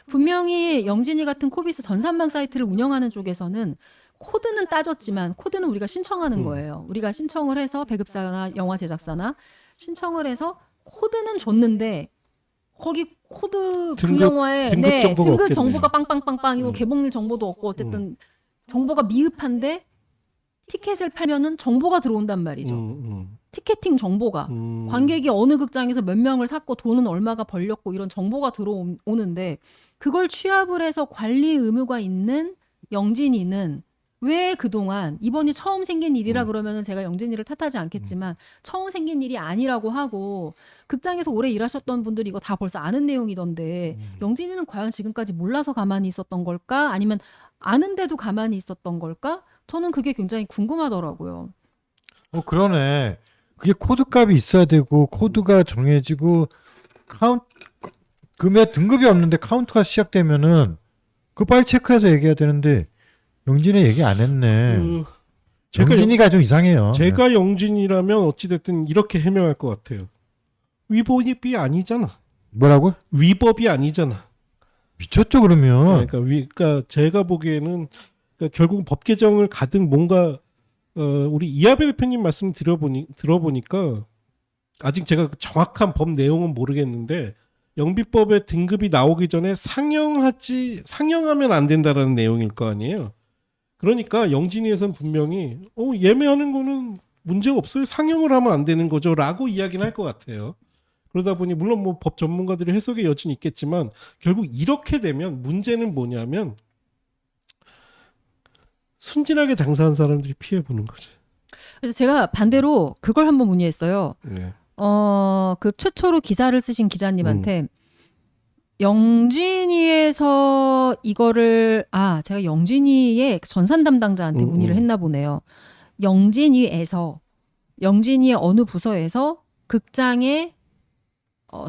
분명히 영진이 같은 코비스 전산망 사이트를 운영하는 쪽에서는 코드는 따졌지만 코드는 우리가 신청하는 거예요. 우리가 신청을 해서 배급사나 영화 제작사나 신청을 해서 코드는 줬는데 거기 코드 그 영화에 등급 정보가 등급 없겠네요. 정보가 빵빵빵빵이고 개봉일 정보도 없고 어쨌든 정보가 미흡한데 티켓을 팔면은 정보가 들어온단 말이죠. 티켓팅 정보가 관객이 어느 극장에서 몇 명을 샀고 돈은 얼마가 벌렸고 이런 정보가 들어오는데 그걸 취합을 해서 관리 의무가 있는 영진이는 왜 그동안 이번이 처음 생긴 일이라 그러면은 제가 영진이를 탓하지 않겠지만 처음 생긴 일이 아니라고 하고 극장에서 오래 일하셨던 분들이 이거 다 벌써 아는 내용이던데 영진이는 과연 지금까지 몰라서 가만히 있었던 걸까? 아니면 아는데도 가만히 있었던 걸까? 저는 그게 굉장히 궁금하더라고요. 그러네. 그게 코드 값이 있어야 되고 코드가 정해지고 금액 등급이 없는데 카운트가 시작되면은 그거 빨리 체크해서 얘기해야 되는데 영진이 얘기 안 했네. 영진이가 좀 이상해요. 제가 영진이라면 어찌됐든 이렇게 해명할 것 같아요. 위법이 아니잖아. 뭐라고? 위법이 아니잖아. 미쳤죠 그러면. 그러니까 제가 보기에는 결국 법 개정을 가든 뭔가 우리 이하배 대표님 말씀 들어보니까 아직 제가 정확한 법 내용은 모르겠는데 영비법의 등급이 나오기 전에 상영하면 안 된다라는 내용일 거 아니에요. 그러니까 영진이에서는 분명히 예매하는 거는 문제가 없어요. 상영을 하면 안 되는 거죠라고 이야기는 할 것 같아요. 그러다 보니 물론 뭐 법 전문가들의 해석의 여지는 있겠지만 결국 이렇게 되면 문제는 뭐냐면 순진하게 장사한 사람들이 피해 보는 거지. 그래서 제가 반대로 그걸 한번 문의했어요. 네. 그 최초로 기사를 쓰신 기자님한테 영진이에서 이거를 제가 영진이의 전산 담당자한테 문의를 했나 보네요. 영진이의 어느 부서에서 극장에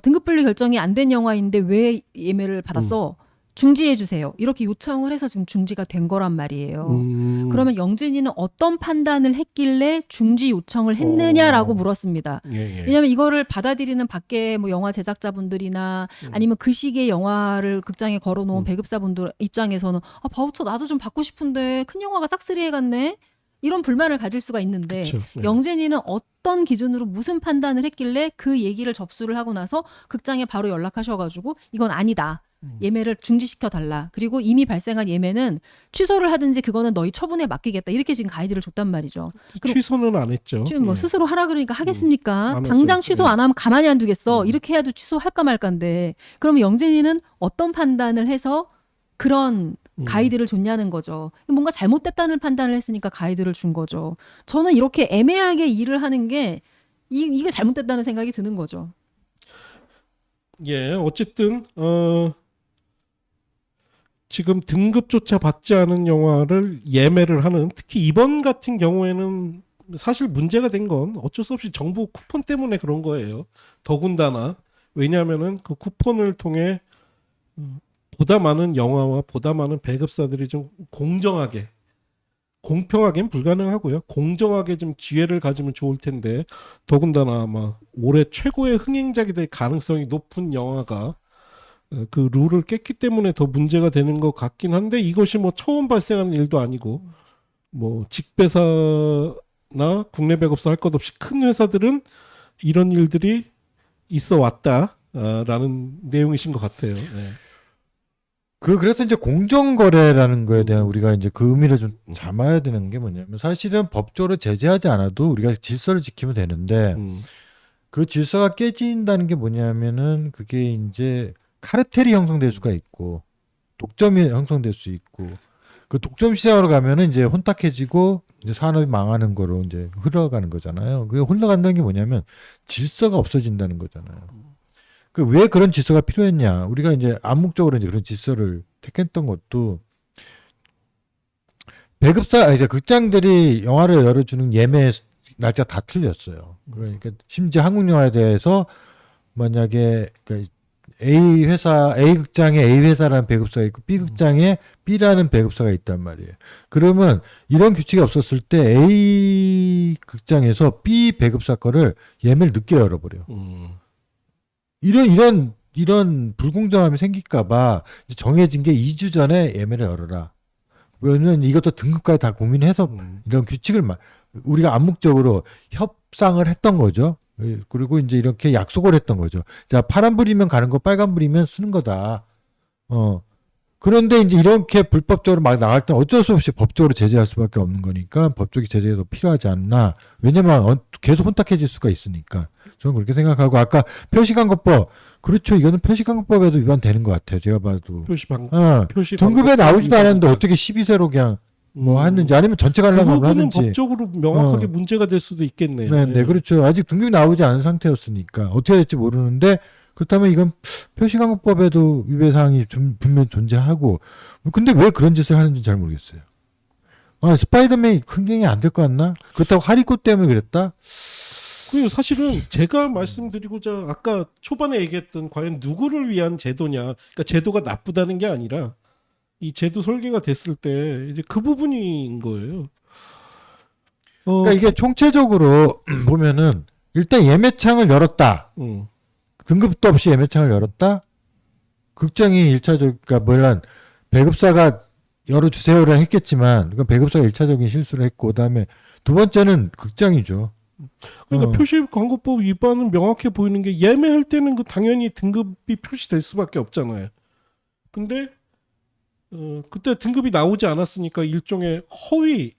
등급 분리 결정이 안 된 영화인데 왜 예매를 받았어? 중지해 주세요. 이렇게 요청을 해서 지금 중지가 된 거란 말이에요. 그러면 영진이는 어떤 판단을 했길래 중지 요청을 했느냐라고 물었습니다. 예. 왜냐하면 이거를 받아들이는 밖에 뭐 영화 제작자분들이나 아니면 그 시기에 영화를 극장에 걸어놓은 배급사분들 입장에서는 바우처 나도 좀 받고 싶은데 큰 영화가 싹쓸이해 갔네. 이런 불만을 가질 수가 있는데 그쵸. 네. 영진이는 어떤 기준으로 무슨 판단을 했길래 그 얘기를 접수를 하고 나서 극장에 바로 연락하셔가지고 이건 아니다. 예매를 중지시켜 달라. 그리고 이미 발생한 예매는 취소를 하든지 그거는 너희 처분에 맡기겠다. 이렇게 지금 가이드를 줬단 말이죠. 취소는 안 했죠. 지금 뭐 예. 스스로 하라 그러니까 하겠습니까? 안 당장 했죠. 취소 네. 안 하면 가만히 안 두겠어. 이렇게 해야도 취소할까 말까인데 그러면 영진이는 어떤 판단을 해서 그런 가이드를 줬냐는 거죠. 뭔가 잘못됐다는 판단을 했으니까 가이드를 준 거죠. 저는 이렇게 애매하게 일을 하는 게 이게 잘못됐다는 생각이 드는 거죠. 예, 어쨌든 지금 등급조차 받지 않은 영화를 예매를 하는, 특히 이번 같은 경우에는 사실 문제가 된 건 어쩔 수 없이 정부 쿠폰 때문에 그런 거예요. 더군다나 왜냐하면은 그 쿠폰을 통해 보다 많은 영화와 보다 많은 배급사들이 좀 공정하게, 공평하게는 불가능하고요. 공정하게 좀 기회를 가지면 좋을 텐데, 더군다나 아마 올해 최고의 흥행작이 될 가능성이 높은 영화가 그 룰을 깼기 때문에 더 문제가 되는 것 같긴 한데, 이것이 뭐 처음 발생하는 일도 아니고, 뭐 직배사나 국내 배급사 할 것 없이 큰 회사들은 이런 일들이 있어 왔다라는 내용이신 것 같아요. 네. 그래서 이제 공정거래라는 거에 대한 우리가 이제 그 의미를 좀 담아야 되는 게 뭐냐면, 사실은 법적으로 제재하지 않아도 우리가 질서를 지키면 되는데, 그 질서가 깨진다는 게 뭐냐면은 그게 이제 카르텔이 형성될 수가 있고 독점이 형성될 수 있고, 그 독점 시장으로 가면은 이제 혼탁해지고 이제 산업이 망하는 거로 이제 흘러가는 거잖아요. 그게 흘러간다는 게 뭐냐면 질서가 없어진다는 거잖아요. 그 왜 그런 질서가 필요했냐? 우리가 이제 암묵적으로 이제 그런 질서를 택했던 것도, 배급사 이제 극장들이 영화를 열어주는 예매 날짜 다 틀렸어요. 그러니까 심지어 한국 영화에 대해서 만약에 그러니까 A 극장에 A 회사라는 배급사가 있고 B 극장에 B라는 배급사가 있단 말이에요. 그러면 이런 규칙이 없었을 때 A 극장에서 B 배급사 거를 예매를 늦게 열어버려요. 이런 불공정함이 생길까봐 정해진 게 2주 전에 예매를 열어라. 왜냐면 이것도 등급까지 다 고민해서 이런 규칙을 우리가 암묵적으로 협상을 했던 거죠. 그리고 이제 이렇게 약속을 했던 거죠. 자, 파란불이면 가는 거, 빨간불이면 쓰는 거다. 그런데 이제 이렇게 불법적으로 막 나갈 때 어쩔 수 없이 법적으로 제재할 수밖에 없는 거니까 법적인 제재가 더 필요하지 않나. 왜냐면 계속 혼탁해질 수가 있으니까. 저는 그렇게 생각하고, 아까 표시광고법, 그렇죠. 이거는 표시광고법에도 위반되는 것 같아요. 제가 봐도. 표시 등급에 나오지도 않았는데 어떻게 12세로 그냥 뭐 했는지, 아니면 전체 그 관람을 부분은 하는지. 법적으로 명확하게 문제가 될 수도 있겠네요. 네, 그렇죠. 아직 등급이 나오지 않은 상태였으니까 어떻게 될지 모르는데, 그렇다면 이건 표시광고법에도 위배 사항이 좀 분명히 존재하고, 근데 왜 그런 짓을 하는지 잘 모르겠어요. 스파이더맨이 흥행이 안 될 것 같나? 그렇다고 하리코 때문에 그랬다? 그 사실은 제가 말씀드리고자 아까 초반에 얘기했던 과연 누구를 위한 제도냐, 그러니까 제도가 나쁘다는 게 아니라 이 제도 설계가 됐을 때 이제 그 부분인 거예요. 그러니까 이게 총체적으로 보면은 일단 예매창을 열었다. 등급도 없이 예매창을 열었다. 극장이 1차적, 그러니까 물론 배급사가 열어주세요를 했겠지만, 그건 배급사가 1차적인 실수를 했고, 그다음에 두 번째는 극장이죠. 그러니까 표시광고법 위반은 명확해 보이는 게, 예매할 때는 그 당연히 등급이 표시될 수밖에 없잖아요. 근데 그때 등급이 나오지 않았으니까 일종의 허위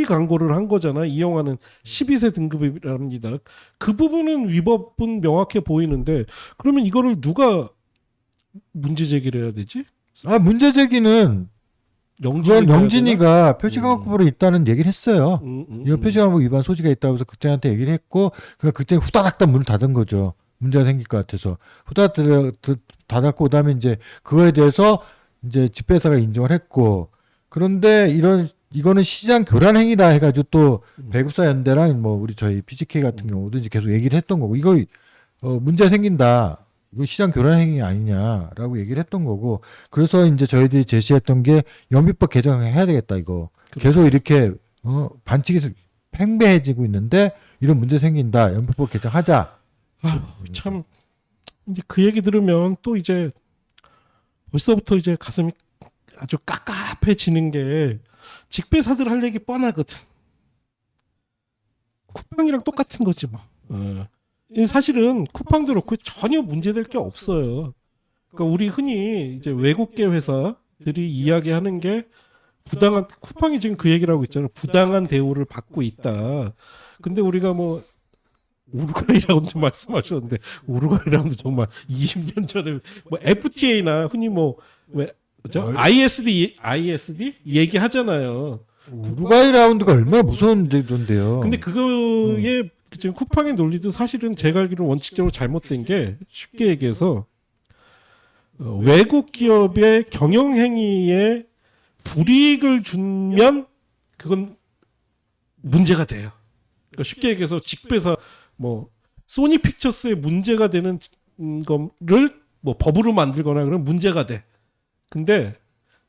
광고를 한 거잖아. 이 영화는 12세 등급이랍니다. 그 부분은 위법은 명확해 보이는데, 그러면 이거를 누가 문제 제기를 해야 되지? 문제 제기는 그건 영진이가 표시강화법으로 있다는 얘기를 했어요. 이거 표시강화법 위반 소지가 있다고 해서 극장한테 얘기를 했고 그 극장이 후다닥 문을 닫은 거죠. 문제가 생길 것 같아서 후다닥 닫았고 그다음에 이제 그거에 대해서 이제 집배사가 인정을 했고 그런데 이거는 시장 교란 행위다 해가지고 또 배급사 연대랑 뭐 우리 저희 PGK 같은 경우도 이제 계속 얘기를 했던 거고 이거 문제 생긴다. 이거 시장 교란 행위 아니냐라고 얘기를 했던 거고 그래서 이제 저희들이 제시했던 게 영비법 개정해야 되겠다 이거 계속 이렇게 반칙에서 팽배해지고 있는데 이런 문제 생긴다 영비법 개정하자. 참 이제 그 얘기 들으면 또 이제 벌써부터 이제 가슴이 아주 깝깝해지는 게 직배사들 할 얘기 뻔하거든. 쿠팡이랑 똑같은 거지 뭐. 사실은 쿠팡도 그렇고 전혀 문제될 게 없어요. 그러니까 우리 흔히 이제 외국계 회사들이 이야기하는 게 부당한 쿠팡이 지금 그 얘기를 하고 있잖아요. 부당한 대우를 받고 있다. 근데 우리가 뭐 우루과이 라운드 말씀하셨는데 우루과이 라운드 정말 20년 전에 뭐 FTA나 흔히 뭐왜 ISD 얘기하잖아요. 우루과이 라운드가 얼마나 무서운 데던데요. 근데 그거에 지금 쿠팡의 논리도 사실은 제가 알기로 원칙적으로 잘못된 게 쉽게 얘기해서 외국 기업의 경영 행위에 불이익을 주면 그건 문제가 돼요. 그러니까 쉽게 얘기해서 직배사 뭐 소니 픽처스에 문제가 되는 거를 뭐 법으로 만들거나 그러면 문제가 돼. 근데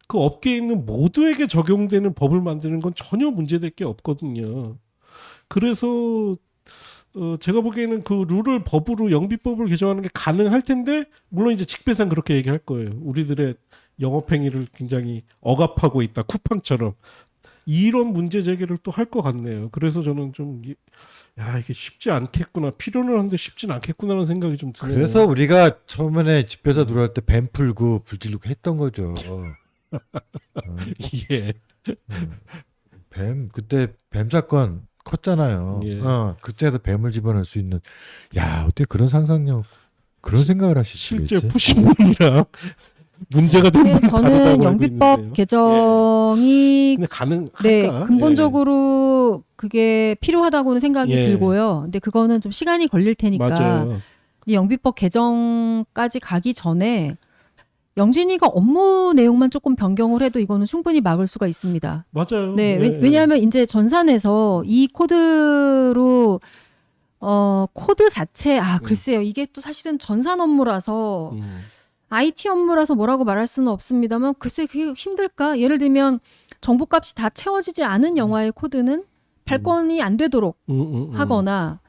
그 업계에 있는 모두에게 적용되는 법을 만드는 건 전혀 문제될 게 없거든요. 그래서 제가 보기에는 그 룰을 법으로 영비법을 개정하는 게 가능할 텐데 물론 이제 직배상 그렇게 얘기할 거예요. 우리들의 영업행위를 굉장히 억압하고 있다. 쿠팡처럼. 이런 문제 제기를 또 할 것 같네요. 그래서 저는 좀 이게 쉽지 않겠구나. 필요는 한데 쉽진 않겠구나라는 생각이 좀 드네요. 그래서 우리가 처음에 집배사 들어갈 때 뱀 풀고 불지르고 했던 거죠. 예. 그때 뱀 사건 컸잖아요. 예. 극장에서 뱀을 집어넣을 수 있는 어떻게 그런 상상력 그런 생각을 하실 수 실제 있지? 푸시몬이랑 문제가 된 부분이 저는 다르다고 알고 영비법 있는데요. 개정이 근데 가능할까? 네, 근본적으로 그게 필요하다고는 생각이 예. 들고요. 근데 그거는 좀 시간이 걸릴 테니까 맞아요. 이 영비법 개정까지 가기 전에 영진이가 업무 내용만 조금 변경을 해도 이거는 충분히 막을 수가 있습니다. 맞아요. 네, 예, 왜냐하면 이제 전산에서 이 코드로 코드 자체 글쎄요. 이게 또 사실은 전산 업무라서 IT 업무라서 뭐라고 말할 수는 없습니다만 글쎄 그게 힘들까? 예를 들면 정보값이 다 채워지지 않은 영화의 코드는 발권이 안 되도록 하거나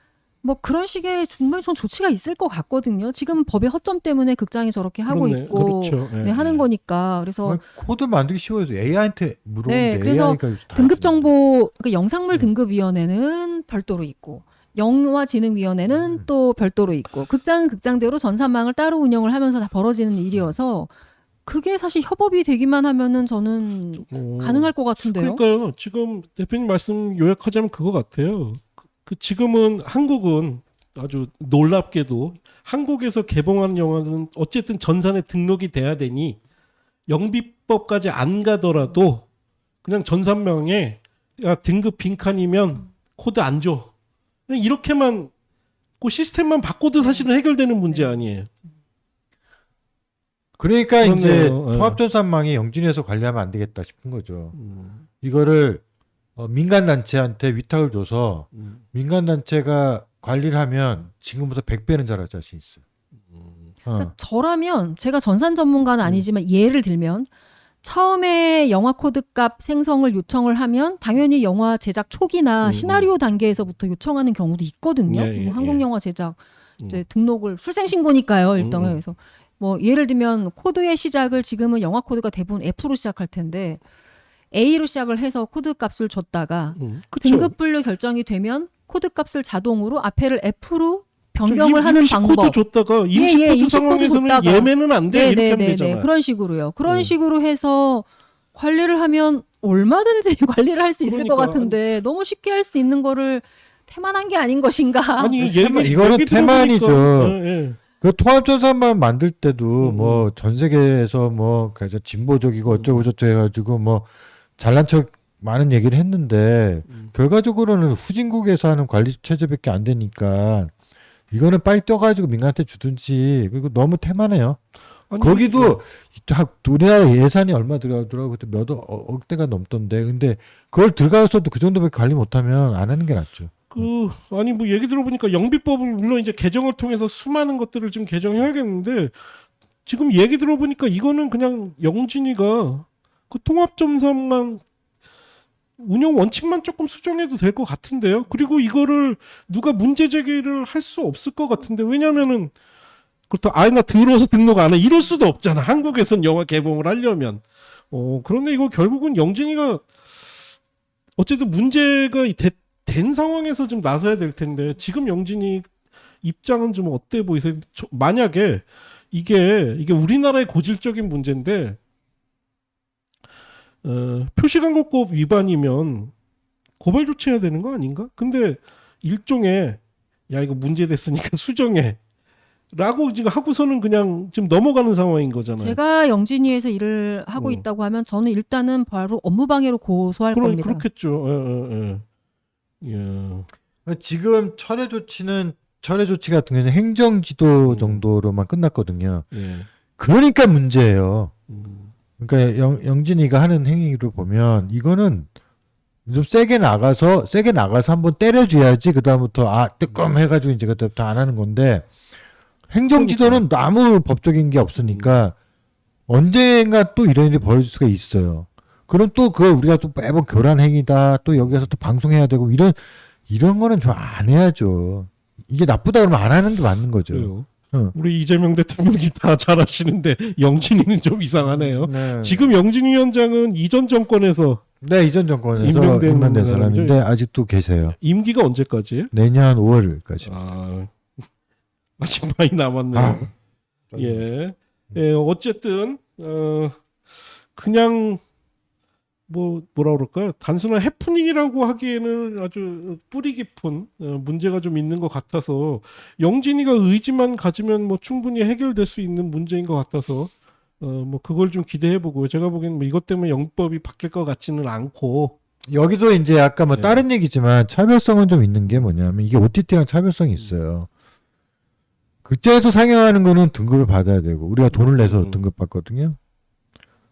뭐 그런 식의 정말 전 조치가 있을 것 같거든요. 지금 법의 허점 때문에 극장이 저렇게 하고 그렇네. 있고 그렇죠. 예. 네, 하는 거니까 그래서 코드 만들기 쉬워요. AI한테 물어보는데 네, 그래서 AI가 다 등급정보 그러니까 영상물 등급위원회는 별도로 있고 영화진흥위원회는 또 별도로 있고 극장은 극장대로 전산망을 따로 운영을 하면서 다 벌어지는 일이어서 그게 사실 협업이 되기만 하면은 저는 가능할 것 같은데요. 그러니까요. 지금 대표님 말씀 요약하자면 그거 같아요. 지금은 한국은 아주 놀랍게도 한국에서 개봉하는 영화는 어쨌든 전산에 등록이 돼야 되니 영비법까지 안 가더라도 그냥 전산명에 등급 빈칸이면 코드 안 줘. 그냥 이렇게만 그 시스템만 바꿔도 사실은 해결되는 문제 아니에요. 그러니까 그렇네요. 이제 예. 통합전산망이 영진에서 관리하면 안 되겠다 싶은 거죠. 이거를 민간단체한테 위탁을 줘서 민간단체가 관리를 하면 지금보다 100배는 잘할 자신 있어요. 그러니까 저라면 제가 전산 전문가는 아니지만 예를 들면 처음에 영화 코드 값 생성을 요청을 하면 당연히 영화 제작 초기나 시나리오 단계에서부터 요청하는 경우도 있거든요. 예, 예, 한국 영화 제작 이제 등록을 출생신고니까요. 일종의 그래서 뭐 예를 들면 코드의 시작을 지금은 영화 코드가 대부분 F로 시작할 텐데 A로 시작을 해서 코드 값을 줬다가 그쵸. 등급 분류 결정이 되면 코드 값을 자동으로 앞에를 F로 변경을 하는 임시코드 방법. 줬다가 예, 임시코드 임시코드 상황에서는 줬다가. 예매는 안 돼. 이렇게 하면 되잖아. 그런 식으로요. 그런 식으로 해서 관리를 하면 얼마든지 관리를 할 수 있을 것 그러니까. 같은데 너무 쉽게 할 수 있는 거를 태만한 게 아닌 것인가. 아니 이거는 얘기 태만이죠. 들어보니까, 예. 그 통합전선만 만들 때도 음. 뭐 전 세계에서 뭐 그래서 진보적이고 어쩌고 저쩌고 해가지고 뭐 잘난 척 많은 얘기를 했는데 결과적으로는 후진국에서 하는 관리 체제밖에 안 되니까 이거는 빨리 떠가지고 민간한테 주든지. 그리고 너무 태만해요. 아니, 거기도 우리나라 예산이 얼마 들어가더라고. 그때 억대가 넘던데. 근데 그걸 들어가서도 그 정도밖에 관리 못하면 안 하는 게 낫죠. 아니 뭐 얘기 들어보니까 영비법을 물론 이제 개정을 통해서 수많은 것들을 좀 개정해야겠는데 지금 얘기 들어보니까 이거는 그냥 영진이가 그 통합점사만 운영 원칙만 조금 수정해도 될 것 같은데요. 그리고 이거를 누가 문제 제기를 할 수 없을 것 같은데 왜냐면은 그렇다 나 들어서 등록 안 해 이럴 수도 없잖아. 한국에선 영화 개봉을 하려면. 그런데 이거 결국은 영진이가 어쨌든 문제가 된 상황에서 좀 나서야 될 텐데 지금 영진이 입장은 좀 어때 보이세요? 만약에 이게 우리나라의 고질적인 문제인데 표시광고법 위반이면 고발 조치해야 되는 거 아닌가? 근데 일종의 야 이거 문제 됐으니까 수정해 라고 지금 하고서는 그냥 지금 넘어가는 상황인 거잖아요. 제가 영진위에서 일을 하고 어. 있다고 하면 저는 일단은 바로 업무방해로 고소할 겁니다. 그렇겠죠. 예. 지금 철회 조치 같은 경우는 행정지도 정도로만 끝났거든요. 예. 그러니까 문제예요. 음. 그러니까 영진이가 하는 행위로 보면 이거는 좀 세게 나가서 한번 때려줘야지 그 다음부터 뜨끔해가지고 이제 그때부터 안 하는 건데 행정지도는 아무 법적인 게 없으니까 언젠가 또 이런 일이 벌어질 수가 있어요. 그럼 또 그걸 우리가 또 매번 교란 행위다 또 여기서 또 방송해야 되고 이런 거는 좀 안 해야죠. 이게 나쁘다 그러면 안 하는 게 맞는 거죠. 그래요. 응. 우리 이재명 대통령님 다 잘하시는데 영진이는 좀 이상하네요. 네. 지금 영진 위원장은 이전 정권에서 네, 이전 정권에서 임명된 임명된 사람이죠. 사람인데 아직도 계세요. 임기가 언제까지예요? 내년 5월까지. 아직 많이 남았네요. 예. 어쨌든 그냥 뭐라 그럴까요? 단순한 해프닝이라고 하기에는 아주 뿌리 깊은 문제가 좀 있는 것 같아서 영진이가 의지만 가지면 뭐 충분히 해결될 수 있는 문제인 것 같아서 뭐 그걸 좀 기대해보고 제가 보기에는 뭐 이것 때문에 영법이 바뀔 것 같지는 않고 여기도 이제 아까 뭐 네. 다른 얘기지만 차별성은 좀 있는 게 뭐냐면 이게 OTT랑 차별성이 있어요. 극장에서 상영하는 거는 등급을 받아야 되고 우리가 돈을 내서 등급 받거든요.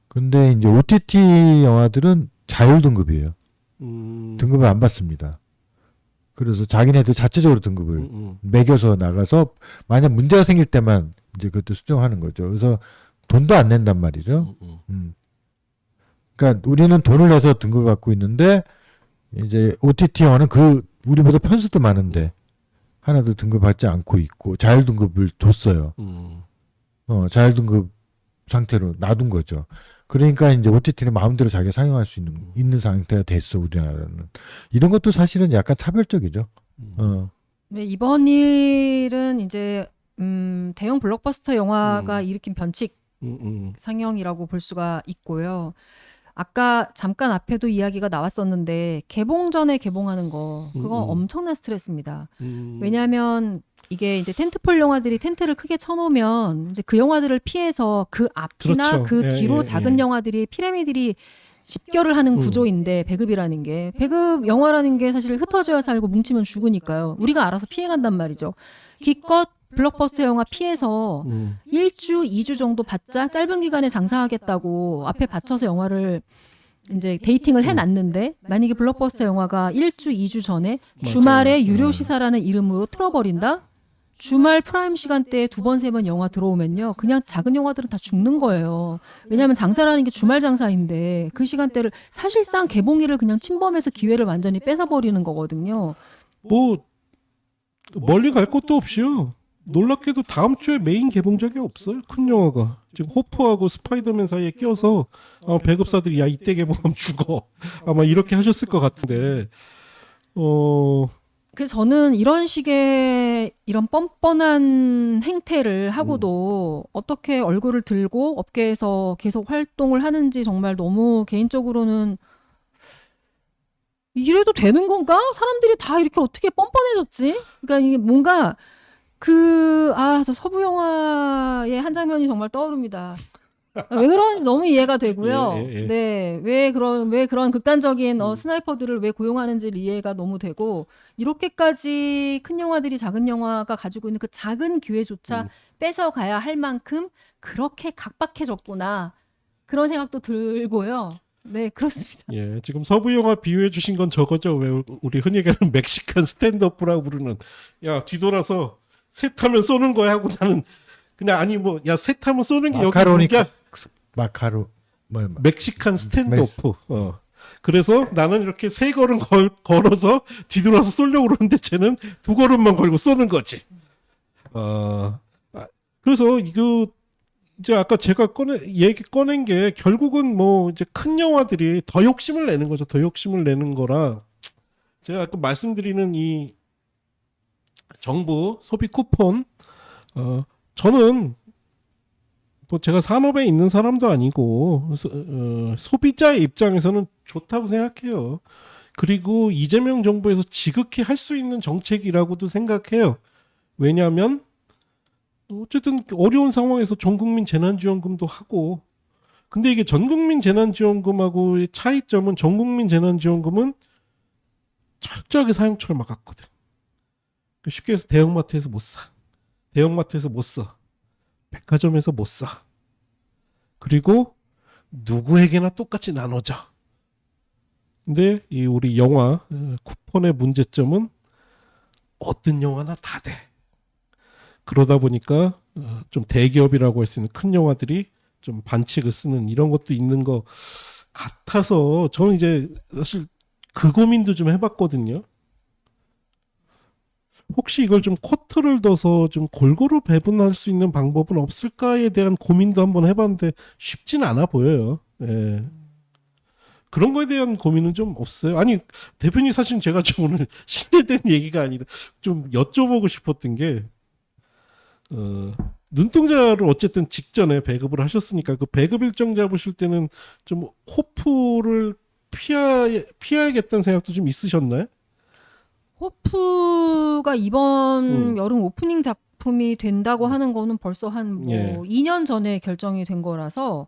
근데 이제 OTT 영화들은 자율 등급이에요. 등급을 안 받습니다. 그래서 자기네들 자체적으로 등급을 매겨서 나가서 만약 문제가 생길 때만 이제 그것도 수정하는 거죠. 그래서 돈도 안 낸단 말이죠. 그러니까 우리는 돈을 내서 등급을 받고 있는데 이제 OTT 영화는 우리보다 편수도 많은데 하나도 등급 받지 않고 있고 자율 등급을 줬어요. 자율 등급 상태로 놔둔 거죠. 그러니까 이제 OTT는 마음대로 자기가 상영할 수 있는 상태가 됐어 우리나라는. 이런 것도 사실은 약간 차별적이죠. 네, 이번 일은 이제 대형 블록버스터 영화가 일으킨 변칙 상영이라고 볼 수가 있고요. 아까 잠깐 앞에도 이야기가 나왔었는데 개봉 전에 개봉하는 거 그거 엄청난 스트레스입니다. 왜냐하면 이게 이제 텐트폴 영화들이 텐트를 크게 쳐놓으면 이제 그 영화들을 피해서 그 앞이나 그렇죠. 그 뒤로 예. 작은 영화들이 피라미들이 집결을 하는 구조인데 배급이라는 게 배급 영화라는 게 사실 흩어져야 살고 뭉치면 죽으니까요. 우리가 알아서 피해간단 말이죠. 기껏 블록버스터 영화 피해서 1주, 2주 정도 받자 짧은 기간에 장사하겠다고 앞에 받쳐서 영화를 이제 데이팅을 해놨는데 만약에 블록버스터 영화가 1주, 2주 전에 주말에 유료 시사라는 이름으로 틀어버린다? 주말 프라임 시간대에 2번, 3번 영화 들어오면요. 그냥 작은 영화들은 다 죽는 거예요. 왜냐하면 장사라는 게 주말 장사인데 그 시간대를 사실상 개봉일을 그냥 침범해서 기회를 완전히 뺏어버리는 거거든요. 뭐 멀리 갈 것도 없이요. 놀랍게도 다음 주에 메인 개봉작이 없어요. 큰 영화가. 지금 호프하고 스파이더맨 사이에 껴서 배급사들이 야 이때 개봉하면 죽어. 아마 이렇게 하셨을 것 같은데. 그래서 저는 이런 식의 이런 뻔뻔한 행태를 하고도 어떻게 얼굴을 들고 업계에서 계속 활동을 하는지 정말 너무 개인적으로는 이래도 되는 건가? 사람들이 다 이렇게 어떻게 뻔뻔해졌지? 그러니까 이게 뭔가 저 서부 영화의 한 장면이 정말 떠오릅니다. 왜 그런지 너무 이해가 되고요. 예, 예, 예. 네, 왜 그런 극단적인 스나이퍼들을 왜 고용하는지 이해가 너무 되고, 이렇게까지 큰 영화들이 작은 영화가 가지고 있는 그 작은 기회조차 뺏어가야 할 만큼 그렇게 각박해졌구나. 그런 생각도 들고요. 네, 그렇습니다. 예, 지금 서부 영화 비유해 주신 건 저거죠. 왜 우리 흔히 얘기하는 멕시칸 스탠드업이라고 부르는, 야 뒤돌아서 셋하면 쏘는 거야 하고 나는 그냥 아니 뭐 야 셋하면 쏘는 게 여기 마카로니카 무기야. 마카로 뭐 멕시칸 스탠드오프. 그래서 나는 이렇게 세 걸음 걸어서 뒤돌아서 쏘려고 그러는데 쟤는 두 걸음만 걸고 쏘는 거지. 그래서 이거 이제 아까 제가 꺼낸 게 결국은 뭐 이제 큰 영화들이 더 욕심을 내는 거죠. 더 욕심을 내는 거라 제가 아까 말씀드리는 이 정부 소비 쿠폰 저는 뭐 제가 산업에 있는 사람도 아니고 소비자의 입장에서는 좋다고 생각해요. 그리고 이재명 정부에서 지극히 할 수 있는 정책이라고도 생각해요. 왜냐하면 어쨌든 어려운 상황에서 전국민 재난지원금도 하고, 근데 이게 전국민 재난지원금하고의 차이점은 전국민 재난지원금은 철저하게 사용처를 막았거든. 쉽게 해서 대형마트에서 못 사. 대형마트에서 못 써. 백화점에서 못 사. 그리고 누구에게나 똑같이 나눠져. 근데 이 우리 영화 쿠폰의 문제점은 어떤 영화나 다 돼. 그러다 보니까 좀 대기업이라고 할 수 있는 큰 영화들이 좀 반칙을 쓰는 이런 것도 있는 것 같아서 저는 이제 사실 그 고민도 좀 해봤거든요. 혹시 이걸 좀 쿼터를 둬서 좀 골고루 배분할 수 있는 방법은 없을까에 대한 고민도 한번 해봤는데 쉽진 않아 보여요. 예. 그런 거에 대한 고민은 좀 없어요. 아니 대표님 사실 제가 좀 오늘 실례된 얘기가 아니라 좀 여쭤보고 싶었던 게 눈동자를 어쨌든 직전에 배급을 하셨으니까 그 배급 일정 잡으실 때는 좀 호프를 피해야겠다는 생각도 좀 있으셨나요? 호프가 이번 여름 오프닝 작품이 된다고 하는 거는 벌써 한 예. 2년 전에 결정이 된 거라서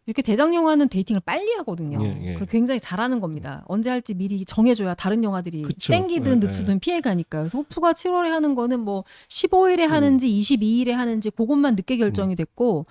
이렇게 대작 영화는 데이팅을 빨리 하거든요. 예. 그 굉장히 잘하는 겁니다. 언제 할지 미리 정해줘야 다른 영화들이 그쵸. 땡기든 예, 늦추든 피해가니까요. 그래서 호프가 7월에 하는 거는 뭐 15일에 하는지 22일에 하는지 그것만 늦게 결정이 됐고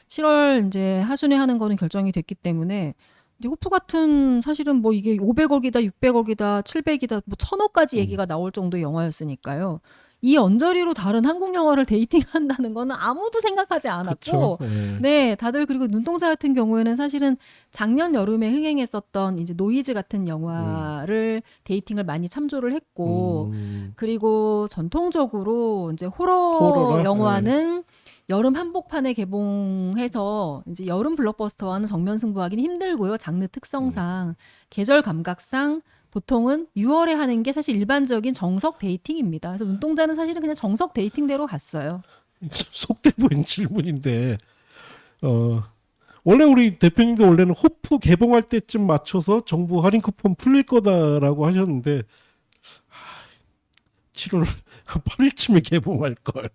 7월 이제 하순에 하는 거는 결정이 됐기 때문에 이제 호프 같은 사실은 뭐 이게 500억이다, 600억이다, 700이다, 뭐 1000억까지 얘기가 나올 정도의 영화였으니까요. 이 언저리로 다른 한국 영화를 데이팅한다는 거는 아무도 생각하지 않았고, 그쵸. 예. 네, 다들 그리고 눈동자 같은 경우에는 사실은 작년 여름에 흥행했었던 이제 노이즈 같은 영화를 데이팅을 많이 참조를 했고, 그리고 전통적으로 이제 호러라? 영화는 여름 한복판에 개봉해서 이제 여름 블록버스터와는 정면 승부하기는 힘들고요. 장르 특성상, 계절 감각상 보통은 6월에 하는 게 사실 일반적인 정석 데이팅입니다. 그래서 눈동자는 사실은 그냥 정석 데이팅대로 갔어요. 속돼 보이는 질문인데 원래 우리 대표님도 원래는 호프 개봉할 때쯤 맞춰서 정부 할인 쿠폰 풀릴 거다라고 하셨는데 7월 8일쯤에 개봉할 걸.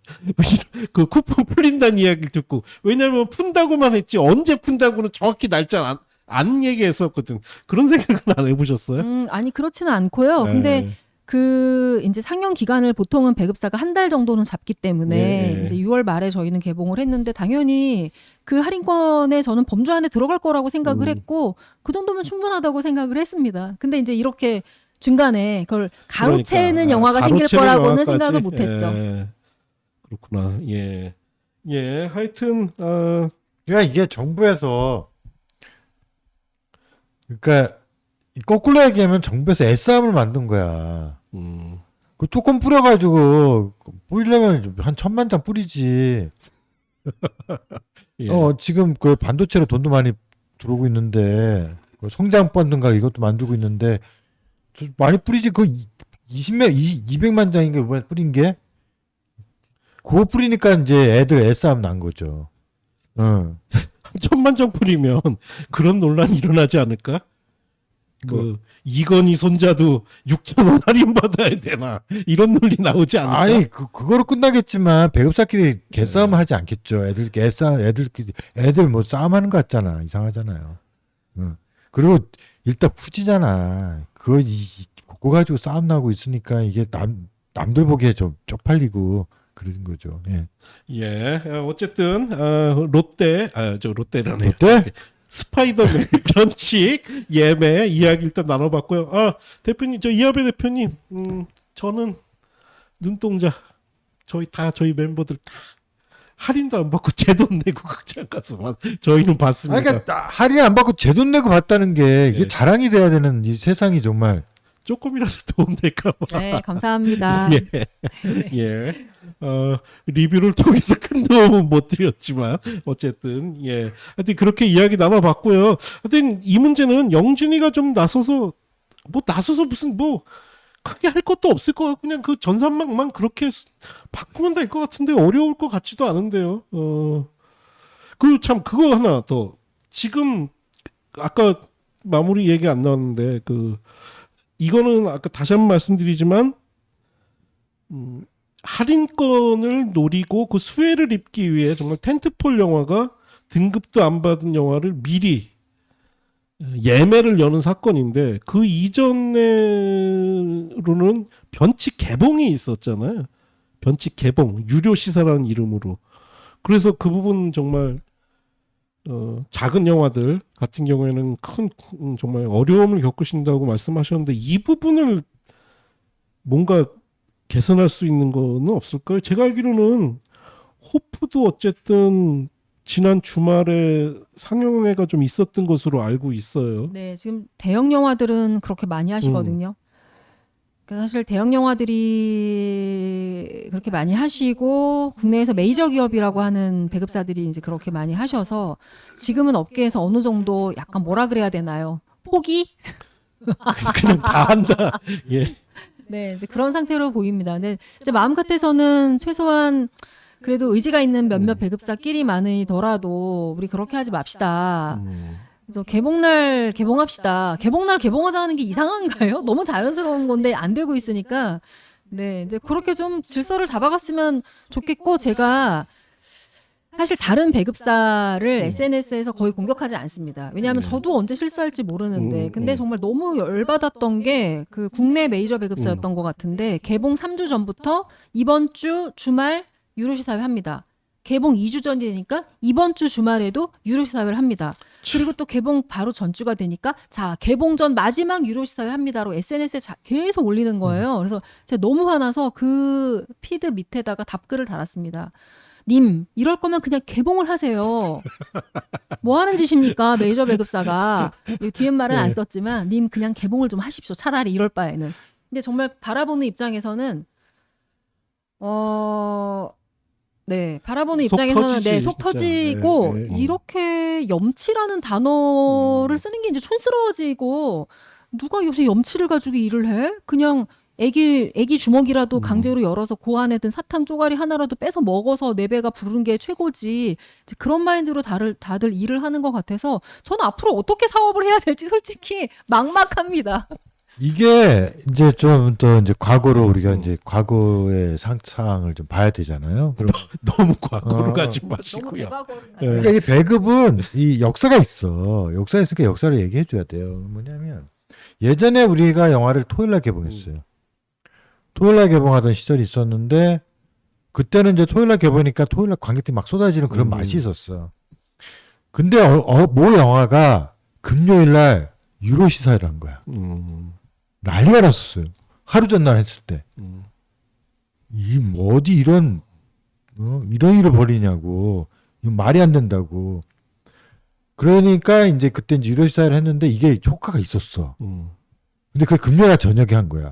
그 쿠폰 풀린다는 이야기를 듣고 왜냐면 푼다고만 했지 언제 푼다고는 정확히 날짜 안 얘기했었거든. 그런 생각은 안 해보셨어요? 아니 그렇지는 않고요. 근데 그 이제 상영 기간을 보통은 배급사가 한 달 정도는 잡기 때문에 이제 6월 말에 저희는 개봉을 했는데 당연히 그 할인권에 저는 범주 안에 들어갈 거라고 생각을 했고 그 정도면 충분하다고 생각을 했습니다. 근데 이제 이렇게 중간에 그걸 가로채는 그러니까, 영화가 생길 가로채는 거라고는 영화까지? 생각을 못했죠. 그렇구나. 예. 하여튼 그러니까 이게 정부에서 그러니까 거꾸로 얘기하면 정부에서 애싸움을 만든 거야. 그 조금 뿌려가지고 뿌리려면 한 1000만 장 뿌리지. 예. 지금 그 반도체로 돈도 많이 들어오고 있는데 그 성장 펀드인가 이것도 만들고 있는데 많이 뿌리지. 그 200만 장인가 이번에 뿌린 게 그거 뿌리니까 이제 애들 애싸움 난 거죠. 1000만 장 뿌리면 그런 논란이 일어나지 않을까? 그 이건희 손자도 6천 원 할인 받아야 되나 이런 논리 나오지 않을까? 아니 그거로 끝나겠지만 배급사끼리 개싸움 하지 않겠죠. 애들 개싸움 애들 뭐 싸움하는 것 같잖아. 이상하잖아요. 그리고 일단 후지잖아. 그거 가지고 싸움 나고 있으니까 이게 남들 보기에 좀 쪽팔리고 그런 거죠. 예. 예, 어쨌든 롯데라네. 롯데? 스파이더맨 변칙 예매 이야기 일단 나눠봤고요. 대표님, 이하배 대표님, 저는 눈동자 저희 멤버들 다 할인도 안 받고 제 돈 내고 극장 가서 저희는 봤습니다. 그러니까 할인 안 받고 제 돈 내고 봤다는 게 이게 예. 자랑이 돼야 되는 이 세상이 정말. 조금이라도 도움 될까봐. 네, 감사합니다. 예. 리뷰를 통해서 큰 도움은 못 드렸지만 어쨌든 하여튼 그렇게 이야기 나눠봤고요. 하여튼 이 문제는 영진이가 좀 나서서 무슨 크게 할 것도 없을 것 같고 그냥 그 전산망만 그렇게 바꾸면 될 것 같은데 어려울 것 같지도 않은데요. 그리고 참 그거 하나 더 지금 아까 마무리 얘기 안 나왔는데 이거는 아까 다시 한번 말씀드리지만 할인권을 노리고 그 수혜를 입기 위해 정말 텐트폴 영화가 등급도 안 받은 영화를 미리 예매를 여는 사건인데 그 이전으로는 변칙 개봉이 있었잖아요. 변칙 개봉 유료 시사라는 이름으로. 그래서 그 부분 정말 작은 영화들 같은 경우에는 큰 정말 어려움을 겪으신다고 말씀하셨는데 이 부분을 뭔가 개선할 수 있는 거는 없을까요? 제가 알기로는 호프도 어쨌든 지난 주말에 상영회가 좀 있었던 것으로 알고 있어요. 네, 지금 대형 영화들은 그렇게 많이 하시거든요. 사실 대형 영화들이 그렇게 많이 하시고 국내에서 메이저 기업이라고 하는 배급사들이 이제 그렇게 많이 하셔서 지금은 업계에서 어느 정도 약간 뭐라 그래야 되나요? 포기? 그냥 다 한다. 예. 네, 이제 그런 상태로 보입니다. 근데 이제 마음 같아서는 최소한 그래도 의지가 있는 몇몇 배급사끼리만이더라도 우리 그렇게 하지 맙시다. 그래서 개봉날 개봉합시다. 개봉날 개봉하자는 게 이상한가요? 너무 자연스러운 건데 안 되고 있으니까 네 이제 그렇게 좀 질서를 잡아갔으면 좋겠고 제가 사실 다른 배급사를 SNS에서 거의 공격하지 않습니다. 왜냐하면 저도 언제 실수할지 모르는데 근데 정말 너무 열받았던 게 그 국내 메이저 배급사였던 것 같은데 개봉 3주 전부터 이번 주 주말 유료시사회 합니다. 개봉 2주 전이니까 이번 주 주말에도 유료시사회를 합니다. 그리고 또 개봉 바로 전주가 되니까 자 개봉 전 마지막 유료시사회 합니다로 SNS에 계속 올리는 거예요. 그래서 제가 너무 화나서 그 피드 밑에다가 답글을 달았습니다. 님 이럴 거면 그냥 개봉을 하세요. 뭐 하는 짓입니까 메이저 배급사가. 뒤에 말은 안 썼지만 님 그냥 개봉을 좀 하십시오. 차라리 이럴 바에는. 근데 정말 바라보는 입장에서는 네, 바라보는 입장에서는 속 터지고 이렇게 염치라는 단어를 쓰는 게 이제 촌스러워지고 누가 요새 염치를 가지고 일을 해? 그냥 애기 주먹이라도 강제로 열어서 그 안에 든 사탕 쪼가리 하나라도 빼서 먹어서 내 배가 부른 게 최고지. 이제 그런 마인드로 다들 일을 하는 것 같아서 저는 앞으로 어떻게 사업을 해야 될지 솔직히 막막합니다. 이게 이제 좀 더 이제 과거로 우리가 이제 과거의 상황을 좀 봐야 되잖아요. 그럼 너무 과거로 가지 마시고요. 그러니까 이 배급은 이 역사가 있어. 역사가 있으니까 역사를 얘기해 줘야 돼요. 뭐냐면 예전에 우리가 영화를 토요일날 개봉했어요. 토요일날 개봉하던 시절이 있었는데 그때는 이제 토요일날 개봉하니까 토요일날 관객들이 막 쏟아지는 그런 맛이 있었어. 근데 모 영화가 금요일날 유료 시사회를 한 거야. 난리가 났었어요. 하루 전날 했을 때. 이 어디 이런 일을 벌이냐고. 이거 말이 안 된다고. 그러니까 이제 그때 이제 유료 시사회를 했는데 이게 효과가 있었어. 근데 그게 금요일 저녁에 한 거야.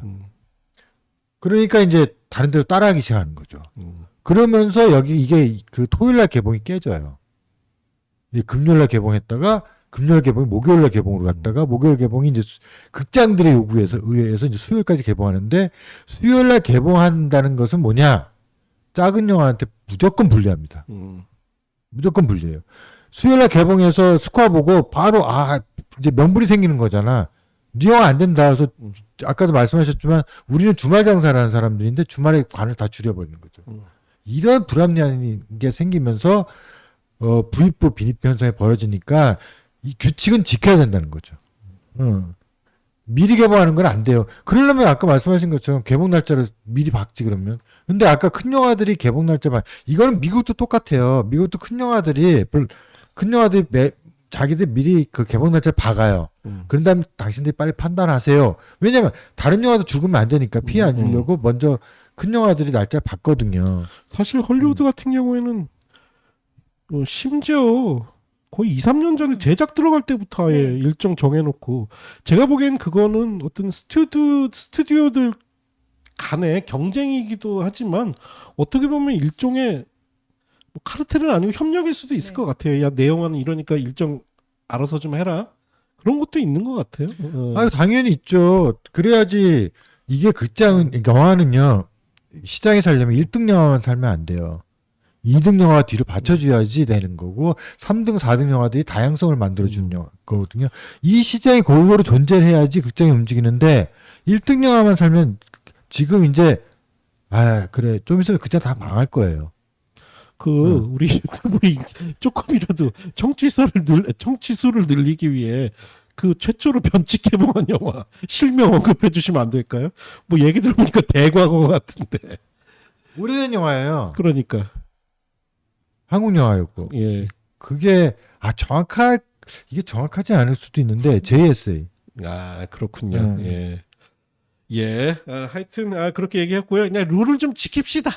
그러니까 이제 다른 데로 따라하기 시작하는 거죠. 그러면서 이게 그 토요일날 개봉이 깨져요. 금요일날 개봉했다가 금요일 개봉이 목요일날 개봉으로 갔다가 목요일 개봉이 이제 극장들의 의해서 이제 수요일까지 개봉하는데 수요일날 개봉한다는 것은 뭐냐? 작은 영화한테 무조건 불리합니다. 무조건 불리해요. 수요일날 개봉해서 스코어 보고 바로 이제 명분이 생기는 거잖아. 네 영화 안 된다. 그래서 아까도 말씀하셨지만 우리는 주말 장사를 하는 사람들인데 주말에 관을 다 줄여버리는 거죠. 이런 불합리한 게 생기면서 부익부 빈익부 현상이 벌어지니까 이 규칙은 지켜야 된다는 거죠. 미리 개봉하는 건 안 돼요. 그러려면 아까 말씀하신 것처럼 개봉 날짜를 미리 박지 그러면. 근데 아까 큰 영화들이 개봉 날짜 이거는 미국도 똑같아요. 미국도 큰 영화들이 자기들 미리 그 개봉 날짜 박아요. 그런 다음에 당신들이 빨리 판단하세요. 왜냐면 다른 영화도 죽으면 안 되니까 피해 안 주려고 먼저 큰 영화들이 날짜를 봤거든요. 사실 헐리우드 같은 경우에는 심지어 거의 2, 3년 전에 제작 들어갈 때부터 아예 네. 일정 정해놓고 제가 보기엔 그거는 어떤 스튜디오들 간의 경쟁이기도 하지만 어떻게 보면 일종의 뭐 카르텔은 아니고 협력일 수도 있을 네. 것 같아요. 야, 내 영화는 이러니까 일정 알아서 좀 해라. 그런 것도 있는 것 같아요. 아유 당연히 있죠. 그래야지 이게 영화는요 시장에 살려면 1등 영화만 살면 안 돼요. 2등 영화 뒤로 받쳐줘야지 되는 거고 3등, 4등 영화들이 다양성을 만들어주는 거거든요. 이 시장이 골고루 존재를 해야지 극장이 움직이는데 1등 영화만 살면 지금 이제 그래 좀 있으면 극장 다 망할 거예요. 우리 조금이라도 청취수를 늘리기 위해 그 최초로 변칙 개봉한 영화 실명 언급해 주시면 안 될까요? 뭐 얘기 들어보니까 대과거 같은데. 오래된 영화예요. 그러니까 한국 영화였고 예. 그게 이게 정확하지 않을 수도 있는데 JSA. 그렇군요. 예. 하여튼 그렇게 얘기했고요. 그냥 룰을 좀 지킵시다.